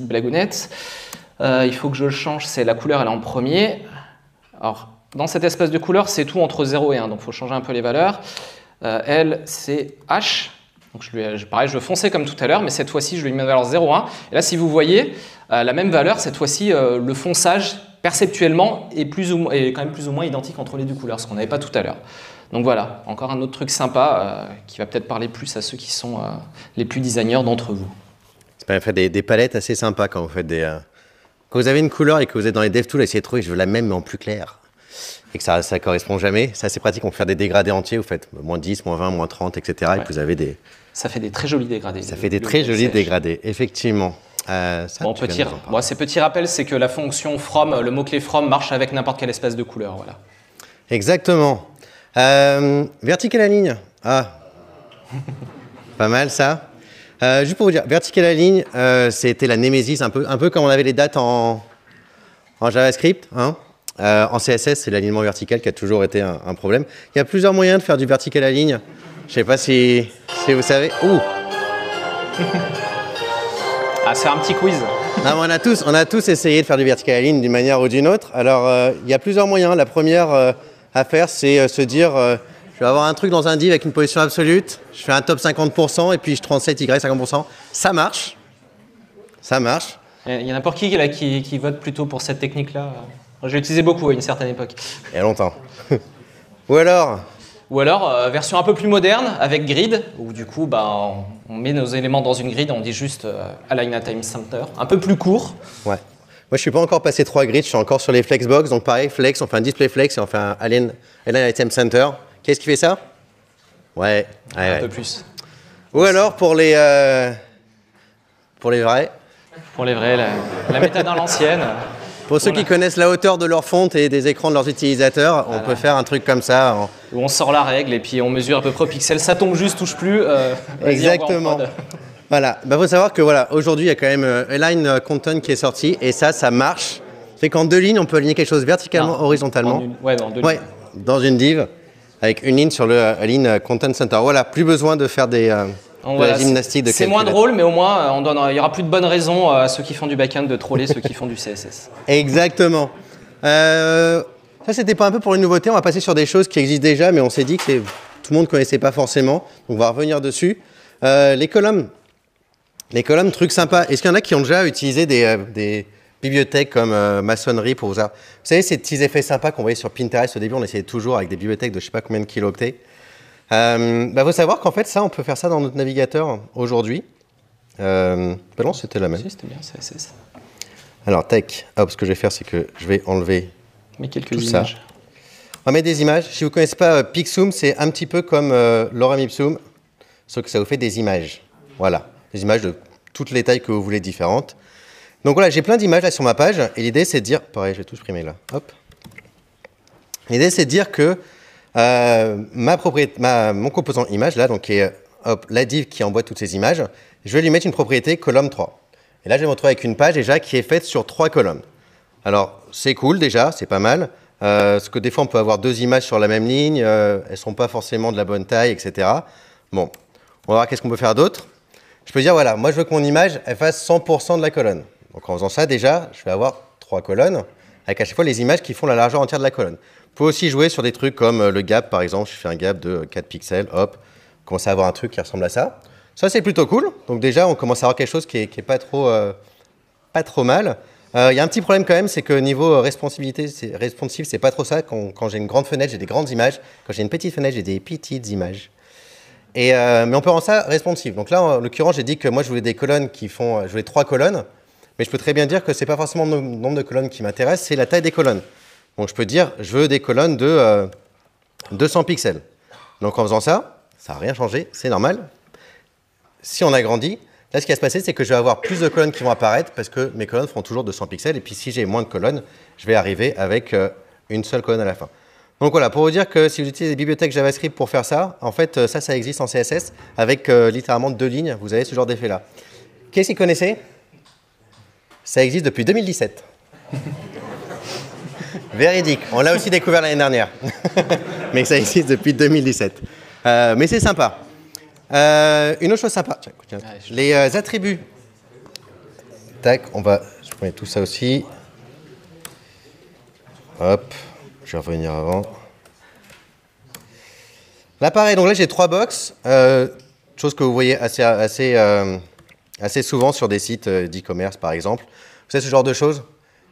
Speaker 1: blagounette. Il faut que je le change, c'est la couleur, elle est en premier. Alors, dans cet espace de couleur, c'est tout entre 0 et 1, donc il faut changer un peu les valeurs. L, c'est H. Donc pareil, je veux foncer comme tout à l'heure, mais cette fois-ci, je lui mets une valeur 0,1. Et là, si vous voyez, la même valeur, cette fois-ci, le fonçage, perceptuellement, est quand même plus ou moins identique entre les deux couleurs, ce qu'on n'avait pas tout à l'heure. Donc voilà, encore un autre truc sympa qui va peut-être parler plus à ceux qui sont les plus designers d'entre vous.
Speaker 2: Ça permet de faire des palettes assez sympas quand vous faites quand vous avez une couleur et que vous êtes dans les DevTools, essayez de trouver, je veux la même, mais en plus clair. Et que ça ne correspond jamais. C'est assez pratique, on peut faire des dégradés entiers, vous faites -10, -20, -30, etc.
Speaker 1: Ouais.
Speaker 2: Et que vous avez des...
Speaker 1: Ça fait des très jolis dégradés.
Speaker 2: Ça fait des très jolis dégradés, effectivement.
Speaker 1: Ces petits rappels, c'est que la fonction from, le mot-clé from, marche avec n'importe quel espace de couleur. Voilà.
Speaker 2: Exactement. Vertical align. Ah, pas mal ça. Juste pour vous dire, vertical align, c'était la némésis, un peu comme on avait les dates en JavaScript, hein. En CSS, c'est l'alignement vertical qui a toujours été un problème. Il y a plusieurs moyens de faire du vertical align. Je ne sais pas si vous savez. Ouh.
Speaker 1: Ah, c'est un petit quiz.
Speaker 2: Non, on a tous essayé de faire du vertical align d'une manière ou d'une autre. Alors, il y a plusieurs moyens. La première à faire, c'est se dire, Je vais avoir un truc dans un div avec une position absolue, je fais un top 50% et puis je translate Y 50%. Ça marche. Ça marche.
Speaker 1: Il y en a pour qui, là, qui vote plutôt pour cette technique-là? Je l'ai utilisé beaucoup à une certaine époque.
Speaker 2: Il y a longtemps. Ou alors,
Speaker 1: version un peu plus moderne, avec grid, où du coup, on met nos éléments dans une grid, on dit juste align at time center, un peu plus court.
Speaker 2: ouais. Moi, je suis pas encore passé 3 grids, je suis encore sur les flexbox. Donc pareil, flex, on fait un display flex et on fait un align item center. Qu'est-ce qui fait ça? Ouais.
Speaker 1: Un peu plus.
Speaker 2: Ou alors pour les vrais.
Speaker 1: Pour les vrais, la méthode à l'ancienne.
Speaker 2: Pour ceux qui connaissent la hauteur de leur fonte et des écrans de leurs utilisateurs, on peut faire un truc comme ça.
Speaker 1: Où on sort la règle et puis on mesure à peu près au pixel. Ça tombe juste, touche plus.
Speaker 2: Exactement. Voilà. Faut savoir que aujourd'hui, il y a quand même Align Content qui est sorti et ça marche. C'est qu'en 2 lignes, on peut aligner quelque chose verticalement, horizontalement.
Speaker 1: En 2 lignes.
Speaker 2: Dans une div, avec une ligne sur le Align Content Center. Voilà, plus besoin de faire de la gymnastique de calcul.
Speaker 1: C'est moins drôle, mais au moins, il n'y aura plus de bonnes raisons à ceux qui font du back-end de troller ceux qui font du CSS.
Speaker 2: Exactement. Ça, c'était pas un peu pour une nouveauté. On va passer sur des choses qui existent déjà, mais on s'est dit que tout le monde ne connaissait pas forcément. Donc, on va revenir dessus. Les colonnes. Les colonnes, truc sympa. Est-ce qu'il y en a qui ont déjà utilisé des bibliothèques comme maçonnerie pour ça? Vous savez, ces petits effets sympas qu'on voyait sur Pinterest au début, on essayait toujours avec des bibliothèques de je ne sais pas combien de kilooctets. Faut savoir qu'en fait, ça, on peut faire ça dans notre navigateur aujourd'hui. Non, c'était la même.
Speaker 1: Si, c'était bien, CSS.
Speaker 2: Alors, tac. Hop, ce que je vais faire, c'est que je vais enlever
Speaker 1: quelques
Speaker 2: tout
Speaker 1: images.
Speaker 2: ça. On va mettre des images. Si vous ne connaissez pas Pixum, c'est un petit peu comme Lorem Ipsum, sauf que ça vous fait des images. Voilà, des images de toutes les tailles que vous voulez différentes. Donc voilà, j'ai plein d'images là sur ma page, et l'idée c'est de dire, pareil, je vais tout supprimer là, hop. L'idée c'est de dire que mon composant image là, donc qui est la div qui envoie toutes ces images, je vais lui mettre une propriété colonne 3. Et là je vais me retrouver avec une page déjà qui est faite sur 3 colonnes. Alors c'est cool déjà, c'est pas mal, parce que des fois on peut avoir 2 images sur la même ligne, elles sont pas forcément de la bonne taille, etc. Bon, on va voir qu'est-ce qu'on peut faire d'autre. Je peux dire, voilà, moi je veux que mon image elle fasse 100% de la colonne. Donc en faisant ça, déjà, je vais avoir 3 colonnes, avec à chaque fois les images qui font la largeur entière de la colonne. Vous pouvez aussi jouer sur des trucs comme le gap, par exemple. Je fais un gap de 4 pixels, hop, vous commencez à avoir un truc qui ressemble à ça. Ça, c'est plutôt cool. Donc déjà, on commence à avoir quelque chose qui est pas trop mal. Il y a un petit problème quand même, c'est que niveau responsive, c'est pas trop ça. Quand j'ai une grande fenêtre, j'ai des grandes images. Quand j'ai une petite fenêtre, j'ai des petites images. Mais on peut rendre ça responsive. Donc là, en l'occurrence, j'ai dit que moi, je voulais des colonnes je voulais 3 colonnes. Mais je peux très bien dire que ce n'est pas forcément le nombre de colonnes qui m'intéresse, c'est la taille des colonnes. Donc je peux dire, je veux des colonnes de 200 pixels. Donc en faisant ça, ça n'a rien changé, c'est normal. Si on agrandit, là ce qui va se passer, c'est que je vais avoir plus de colonnes qui vont apparaître parce que mes colonnes feront toujours 200 pixels. Et puis si j'ai moins de colonnes, je vais arriver avec une seule colonne à la fin. Donc voilà, pour vous dire que si vous utilisez des bibliothèques JavaScript pour faire ça, en fait, ça existe en CSS avec littéralement 2 lignes. Vous avez ce genre d'effet-là. Qu'est-ce que vous connaissez? Ça existe depuis 2017. Véridique. On l'a aussi découvert l'année dernière. Mais ça existe depuis 2017. Mais c'est sympa. Une autre chose sympa. Tiens, les attributs. Tac, je prends tout ça aussi. Hop. Je vais revenir avant. Là, pareil, donc là, j'ai 3 box. Chose que vous voyez assez souvent sur des sites d'e-commerce, par exemple. Vous savez ce genre de choses?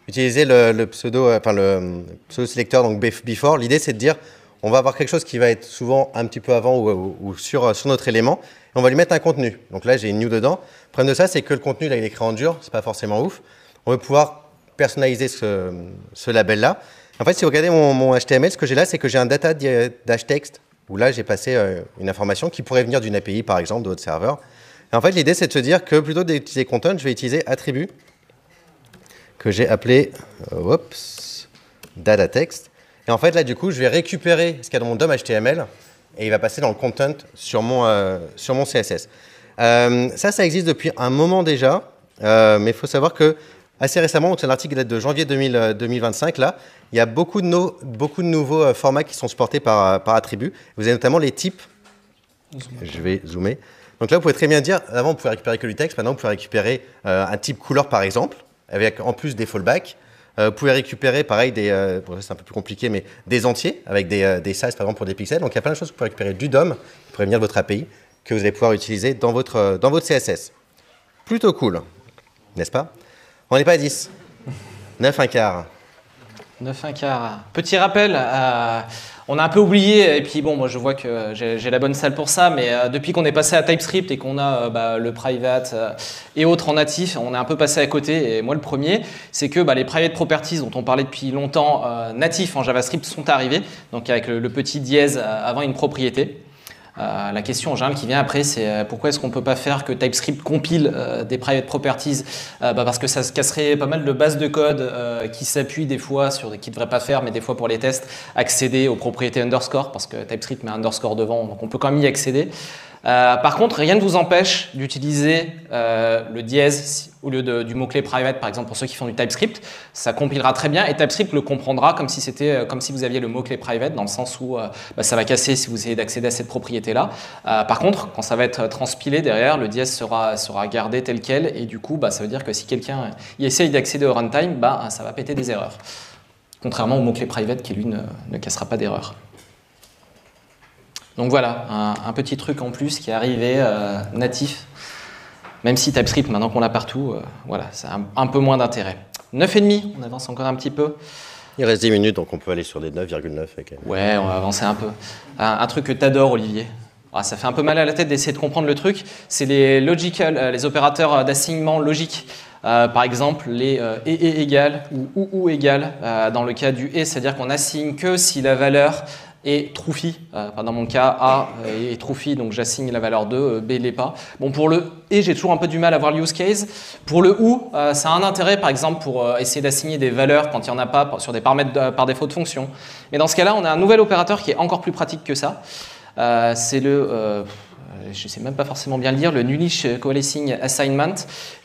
Speaker 2: Utilisez le pseudo-sélecteur, donc before. L'idée, c'est de dire, on va avoir quelque chose qui va être souvent un petit peu avant ou sur notre élément, et on va lui mettre un contenu. Donc là, j'ai une new dedans. Le problème de ça, c'est que le contenu, là, il est écrit en dur, c'est pas forcément ouf. On va pouvoir personnaliser ce label-là. En fait, si vous regardez mon HTML, ce que j'ai là, c'est que j'ai un data dash text, où là, j'ai passé une information qui pourrait venir d'une API, par exemple, de votre serveur. Et en fait, l'idée, c'est de se dire que plutôt d'utiliser content, je vais utiliser attribut, que j'ai appelé data text. Et en fait, là, du coup, je vais récupérer ce qu'il y a dans mon DOM HTML et il va passer dans le content sur mon CSS. Ça existe depuis un moment déjà, mais il faut savoir que assez récemment, c'est un article qui date de janvier 2025, là, il y a beaucoup de nouveaux formats qui sont supportés par attribut. Vous avez notamment les types. Je vais zoomer. Donc là, vous pouvez très bien dire, avant, vous pouvez récupérer que du texte. Maintenant, vous pouvez récupérer un type couleur, par exemple, avec en plus des fallbacks. Vous pouvez récupérer, pareil, bon, c'est un peu plus compliqué, mais des entiers avec des sizes, par exemple, pour des pixels. Donc, il y a plein de choses que vous pouvez récupérer du DOM, qui pourrait venir de votre API, que vous allez pouvoir utiliser dans votre CSS. Plutôt cool, n'est-ce pas? On n'est pas à 10. 9 1/4.
Speaker 1: 9 1/4. Petit rappel, on a un peu oublié, et puis bon, moi je vois que j'ai la bonne salle pour ça, mais depuis qu'on est passé à TypeScript et qu'on a le private et autres en natif, on est un peu passé à côté. Et moi le premier, c'est que les private properties dont on parlait depuis longtemps, natifs en JavaScript, sont arrivés, donc avec le petit dièse avant une propriété. La question en général qui vient après, c'est pourquoi est-ce qu'on ne peut pas faire que TypeScript compile des private properties parce que ça se casserait pas mal de bases de code qui s'appuient des fois sur qui ne devraient pas faire, mais des fois pour les tests, accéder aux propriétés underscore, parce que TypeScript met un underscore devant, donc on peut quand même y accéder. Par contre, rien ne vous empêche d'utiliser le dièse au lieu du mot-clé private, par exemple, pour ceux qui font du TypeScript. Ça compilera très bien et TypeScript le comprendra comme si vous aviez le mot-clé private, dans le sens où ça va casser si vous essayez d'accéder à cette propriété-là. Par contre, quand ça va être transpilé derrière, le dièse sera gardé tel quel, et du coup, ça veut dire que si quelqu'un essaye d'accéder au runtime, ça va péter des erreurs. Contrairement au mot-clé private qui, lui, ne cassera pas d'erreur. Donc voilà, un petit truc en plus qui est arrivé natif, même si TypeScript, maintenant qu'on l'a partout, voilà, ça a un peu moins d'intérêt. 9,5, on avance encore un petit peu.
Speaker 2: Il reste 10 minutes, donc on peut aller sur des 9,9.
Speaker 1: Ouais, on va avancer un peu. Un truc que t'adores, Olivier. Ça fait un peu mal à la tête d'essayer de comprendre le truc. C'est les opérateurs d'assignement logique. Par exemple, les et égale ou égale. Dans le cas du et, c'est-à-dire qu'on assigne que si la valeur est true-phi. Dans mon cas, A est true-phi, donc j'assigne la valeur 2, B l'est pas. Bon, pour le et, j'ai toujours un peu du mal à voir le use case. Pour le ou, ça a un intérêt, par exemple, pour essayer d'assigner des valeurs quand il n'y en a pas sur des paramètres par défaut de fonction. Mais dans ce cas-là, on a un nouvel opérateur qui est encore plus pratique que ça. C'est je ne sais même pas forcément bien le dire, le Nullish Coalescing Assignment,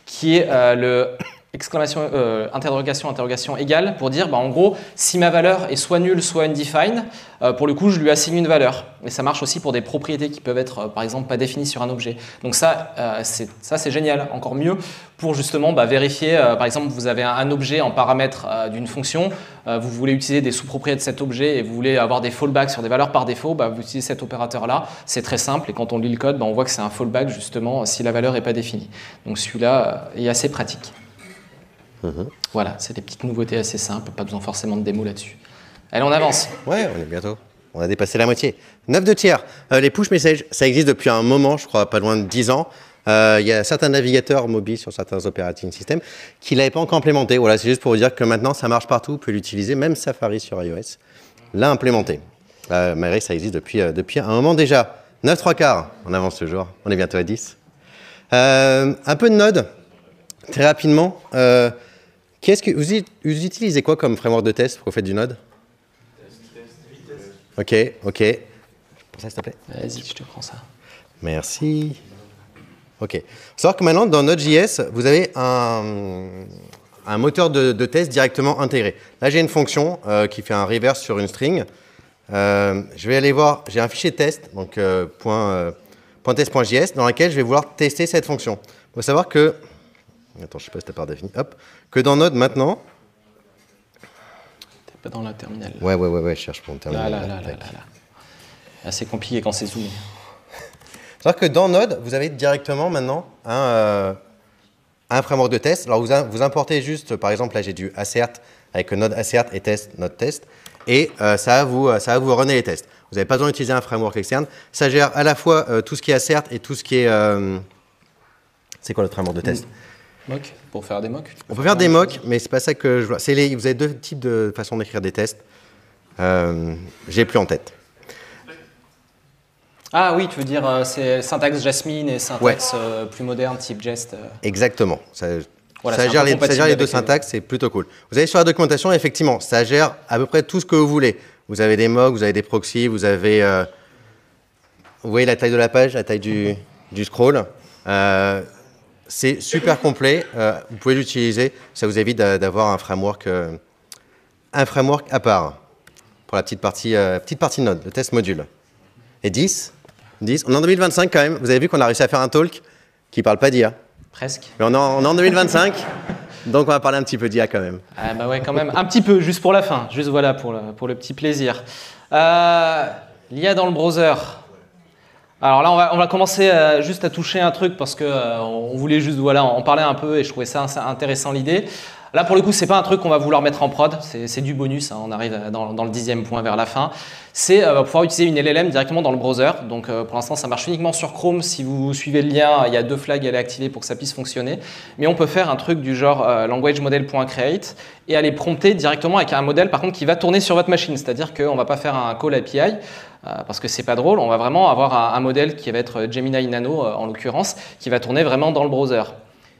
Speaker 1: qui est le exclamation, interrogation égale, pour dire, en gros, si ma valeur est soit nulle, soit undefined, pour le coup, je lui assigne une valeur. Mais ça marche aussi pour des propriétés qui peuvent être, par exemple, pas définies sur un objet. Donc ça, c'est génial, encore mieux, pour justement vérifier, par exemple, vous avez un objet en paramètre d'une fonction, vous voulez utiliser des sous-propriétés de cet objet et vous voulez avoir des fallbacks sur des valeurs par défaut, vous utilisez cet opérateur-là, c'est très simple, et quand on lit le code, on voit que c'est un fallback, justement, si la valeur n'est pas définie. Donc celui-là est assez pratique. Voilà, c'est des petites nouveautés assez simples, pas besoin forcément de démo là-dessus. Allez, on avance.
Speaker 2: Ouais, on est bientôt. On a dépassé la moitié. 9 2 tiers. Les push messages, ça existe depuis un moment, je crois, pas loin de 10 ans. Il y a certains navigateurs mobiles sur certains operating systems qui ne l'avaient pas encore implémenté. Voilà, c'est juste pour vous dire que maintenant, ça marche partout. Vous pouvez l'utiliser, même Safari sur iOS l'a implémenté. Malgré que ça existe depuis un moment déjà. 9 3/4. On avance toujours. On est bientôt à 10. Un peu de Node, très rapidement. Vous utilisez quoi comme framework de test pour faire du Node? Ok. Pour ça, s'il te plaît.
Speaker 1: Vas-y, je te prends ça.
Speaker 2: Merci. Ok. Il faut savoir que maintenant, dans Node.js, vous avez un moteur de test directement intégré. Là, j'ai une fonction qui fait un reverse sur une string. Je vais aller voir, j'ai un fichier test, donc .test.js, dans lequel je vais vouloir tester cette fonction. Il faut savoir que, attends, je ne sais pas si tu as par défini, que dans Node maintenant.
Speaker 1: T'es pas dans la terminale.
Speaker 2: Ouais, je cherche mon terminal.
Speaker 1: Là. C'est compliqué quand c'est zoomé.
Speaker 2: C'est-à-dire que dans Node, vous avez directement maintenant un framework de test. Alors vous importez juste, par exemple, là j'ai du assert avec Node assert et test, Node test, et ça va vous runner les tests. Vous n'avez pas besoin d'utiliser un framework externe. Ça gère à la fois tout ce qui est assert et tout ce qui est... c'est quoi le framework de test?
Speaker 1: Mock, pour faire des mocks.
Speaker 2: On peut faire des mocks, mais c'est pas ça que je vois. Vous avez deux types de façons d'écrire des tests. J'ai plus en tête.
Speaker 1: Ah oui, tu veux dire c'est syntaxe Jasmine et syntaxe plus moderne type Jest.
Speaker 2: Exactement. Ça
Speaker 1: Voilà,
Speaker 2: gère les deux syntaxes, c'est plutôt cool. Vous allez sur la documentation, effectivement, ça gère à peu près tout ce que vous voulez. Vous avez des mocks, vous avez des proxys, vous avez... vous voyez la taille de la page, la taille du scroll. C'est super complet, vous pouvez l'utiliser, ça vous évite d'avoir un framework à part pour la petite partie Node, le test module. Et 10, on est en 2025 quand même, vous avez vu qu'on a réussi à faire un talk qui ne parle pas d'IA.
Speaker 1: Presque.
Speaker 2: Mais on est en 2025, Donc on va parler un petit peu d'IA quand même.
Speaker 1: Ah bah ouais, quand même, un petit peu, juste pour la fin, juste voilà, pour le petit plaisir. L'IA dans le browser. Alors là, on va commencer juste à toucher un truc parce que on voulait juste voilà, en parler un peu et je trouvais ça intéressant l'idée. Là, pour le coup, c'est pas un truc qu'on va vouloir mettre en prod, c'est du bonus, hein, on arrive dans le 10e point vers la fin. C'est pouvoir utiliser une LLM directement dans le browser. Donc pour l'instant, ça marche uniquement sur Chrome. Si vous suivez le lien, il y a 2 flags à aller activer pour que ça puisse fonctionner. Mais on peut faire un truc du genre languagemodel.create et aller prompter directement avec un modèle par contre qui va tourner sur votre machine. C'est-à-dire qu'on ne va pas faire un call API parce que c'est pas drôle. On va vraiment avoir un modèle qui va être Gemini Nano en l'occurrence, qui va tourner vraiment dans le browser.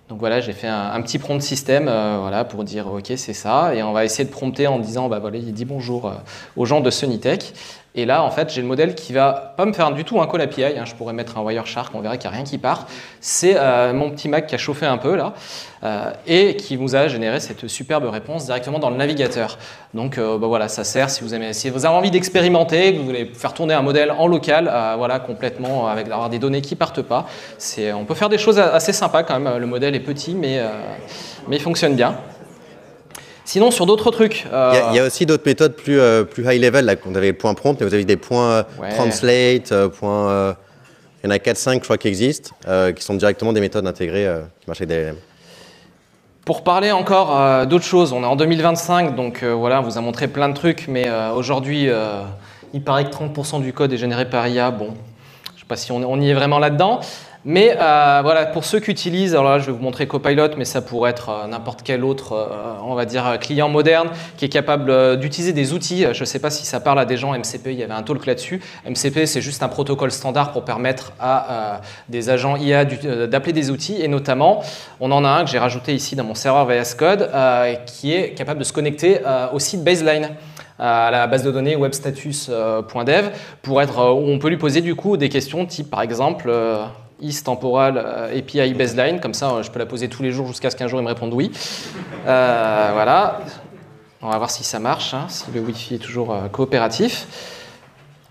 Speaker 1: Donc voilà, j'ai fait un petit prompt système voilà, pour dire ok c'est ça et on va essayer de prompter en disant bah voilà il dit bonjour aux gens de Sunnytech et là en fait j'ai le modèle qui va pas me faire du tout un call API, hein, je pourrais mettre un Wireshark, on verra qu'il n'y a rien qui part, c'est mon petit Mac qui a chauffé un peu là et qui vous a généré cette superbe réponse directement dans le navigateur. Donc bah voilà, ça sert si vous avez envie d'expérimenter, que vous voulez faire tourner un modèle en local, voilà, complètement avec avoir des données qui partent pas. On peut faire des choses assez sympas quand même, le modèle est petit mais il fonctionne bien. Sinon, sur d'autres trucs...
Speaker 2: Il y a aussi d'autres méthodes plus high level. Là, on avait le point prompt, mais vous avez des points translate, points... il y en a 4-5, je crois, qui existent, qui sont directement des méthodes intégrées qui marchent avec des LLM.
Speaker 1: Pour parler encore d'autres choses, on est en 2025, donc voilà, on vous a montré plein de trucs, mais aujourd'hui, il paraît que 30% du code est généré par IA. Bon, je ne sais pas si on y est vraiment là-dedans. Mais voilà, pour ceux qui utilisent, alors là je vais vous montrer Copilot, mais ça pourrait être n'importe quel autre, on va dire, client moderne qui est capable d'utiliser des outils. Je ne sais pas si ça parle à des gens, MCP, il y avait un talk là-dessus. MCP, c'est juste un protocole standard pour permettre à des agents IA d'appeler des outils. Et notamment, on en a un que j'ai rajouté ici dans mon serveur VS Code qui est capable de se connecter au site Baseline, à la base de données webstatus.dev, pour être où on peut lui poser du coup des questions type par exemple isTemporal API baseline, comme ça je peux la poser tous les jours jusqu'à ce qu'un jour il me réponde oui. Voilà, on va voir si ça marche, hein, si le Wi-Fi est toujours coopératif.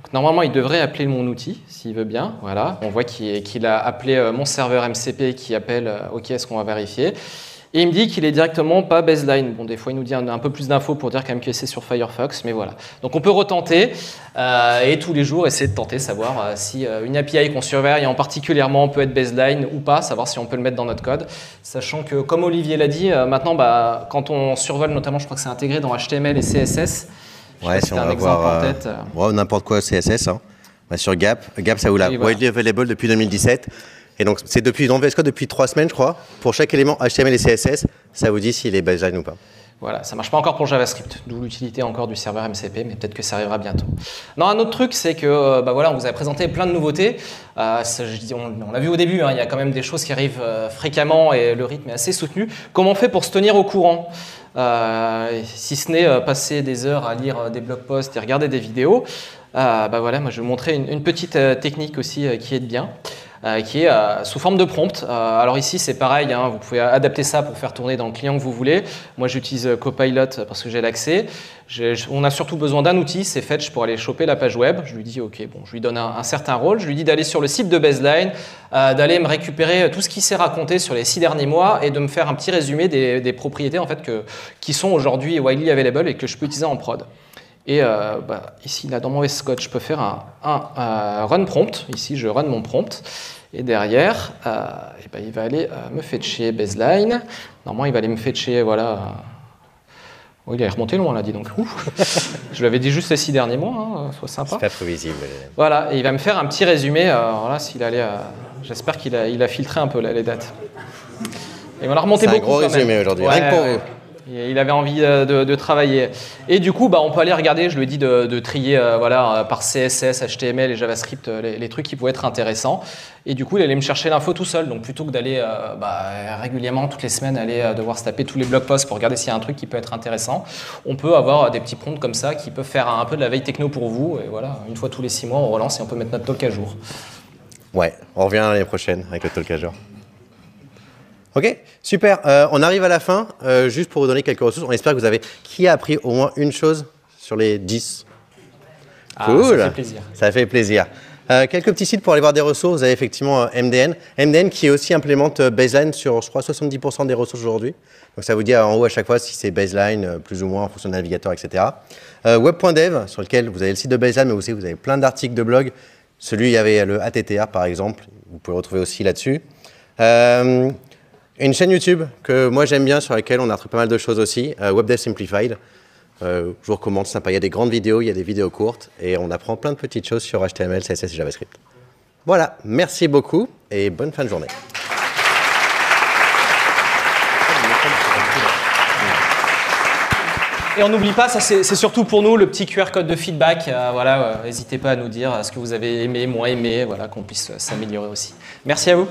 Speaker 1: Donc, normalement il devrait appeler mon outil s'il veut bien, voilà, on voit qu'il a appelé mon serveur MCP qui appelle OK, est-ce qu'on va vérifier. Et il me dit qu'il est directement pas baseline. Bon, des fois, il nous dit un peu plus d'infos pour dire quand même que c'est sur Firefox, mais voilà. Donc, on peut retenter et tous les jours essayer de tenter, savoir si une API qu'on surveille en particulièrement peut être baseline ou pas, savoir si on peut le mettre dans notre code. Sachant que, comme Olivier l'a dit, maintenant, quand on survole, notamment, je crois que c'est intégré dans HTML et CSS.
Speaker 2: Ouais, si on va voir n'importe quoi CSS, hein. Bah, sur Gap, ça vous l'a widely available depuis 2017. Et donc, c'est dans VS Code depuis 3 semaines, je crois. Pour chaque élément HTML et CSS, ça vous dit s'il est baseline ou pas.
Speaker 1: Voilà, ça ne marche pas encore pour JavaScript, d'où l'utilité encore du serveur MCP, mais peut-être que ça arrivera bientôt. Non, un autre truc, c'est que voilà, on vous a présenté plein de nouveautés. On l'a vu au début, hein, il y a quand même des choses qui arrivent fréquemment et le rythme est assez soutenu. Comment on fait pour se tenir au courant si ce n'est passer des heures à lire des blog posts et regarder des vidéos. Voilà, moi je vais vous montrer une petite technique aussi qui est de bien. Qui est sous forme de prompt. Alors ici, c'est pareil, hein, vous pouvez adapter ça pour faire tourner dans le client que vous voulez. Moi, j'utilise Copilot parce que j'ai l'accès. On a surtout besoin d'un outil, c'est Fetch pour aller choper la page web. Je lui dis, OK, bon, je lui donne un certain rôle. Je lui dis d'aller sur le site de Baseline, d'aller me récupérer tout ce qui s'est raconté sur les 6 derniers mois et de me faire un petit résumé des propriétés en fait, qui sont aujourd'hui widely available et que je peux utiliser en prod. Et ici, là, dans mon VS Code, je peux faire un run prompt. Ici, je run mon prompt. Et derrière, il va aller me fetcher baseline. Normalement, il va aller me fetcher, voilà. Oh, il est remonté loin, là, dis donc. Je lui avais dit juste les 6 derniers mois, hein, soit sympa.
Speaker 2: C'est pas prévisible.
Speaker 1: Voilà, et il va me faire un petit résumé. Voilà, s'il allait, j'espère qu'il a filtré un peu là, les dates. Et on a remonté beaucoup.
Speaker 2: C'est un gros résumé aujourd'hui, rien que pour vous.
Speaker 1: Il avait envie de travailler. Et du coup, on peut aller regarder, je lui ai dit de trier par CSS, HTML et JavaScript les trucs qui pouvaient être intéressants. Et du coup, il allait me chercher l'info tout seul. Donc plutôt que d'aller régulièrement, toutes les semaines, aller devoir se taper tous les blog posts pour regarder s'il y a un truc qui peut être intéressant, on peut avoir des petits prompts comme ça qui peuvent faire un peu de la veille techno pour vous. Et voilà, une fois tous les 6 mois, on relance et on peut mettre notre talk à jour.
Speaker 2: Ouais, on revient l'année prochaine avec le talk à jour. Ok, super. On arrive à la fin. Juste pour vous donner quelques ressources, on espère que vous avez... Qui a appris au moins une chose sur les 10 ?
Speaker 1: Cool. Ça fait plaisir.
Speaker 2: Ça fait plaisir. Quelques petits sites pour aller voir des ressources. Vous avez effectivement MDN. MDN qui aussi implémente Baseline sur, je crois, 70% des ressources aujourd'hui. Donc ça vous dit en haut à chaque fois si c'est Baseline, plus ou moins en fonction du navigateur, etc. Web.dev, sur lequel vous avez le site de Baseline, mais aussi vous avez plein d'articles de blog. Celui, il y avait le ATTR par exemple. Vous pouvez le retrouver aussi là-dessus. Une chaîne YouTube que moi j'aime bien, sur laquelle on a appris pas mal de choses aussi. WebDev Simplified. Je vous recommande, c'est sympa. Il y a des grandes vidéos, il y a des vidéos courtes et on apprend plein de petites choses sur HTML, CSS et JavaScript. Voilà, merci beaucoup et bonne fin de journée.
Speaker 1: Et on n'oublie pas, ça c'est surtout pour nous, le petit QR code de feedback. Voilà, n'hésitez pas à nous dire ce que vous avez aimé, moins aimé, voilà, qu'on puisse s'améliorer aussi. Merci à vous.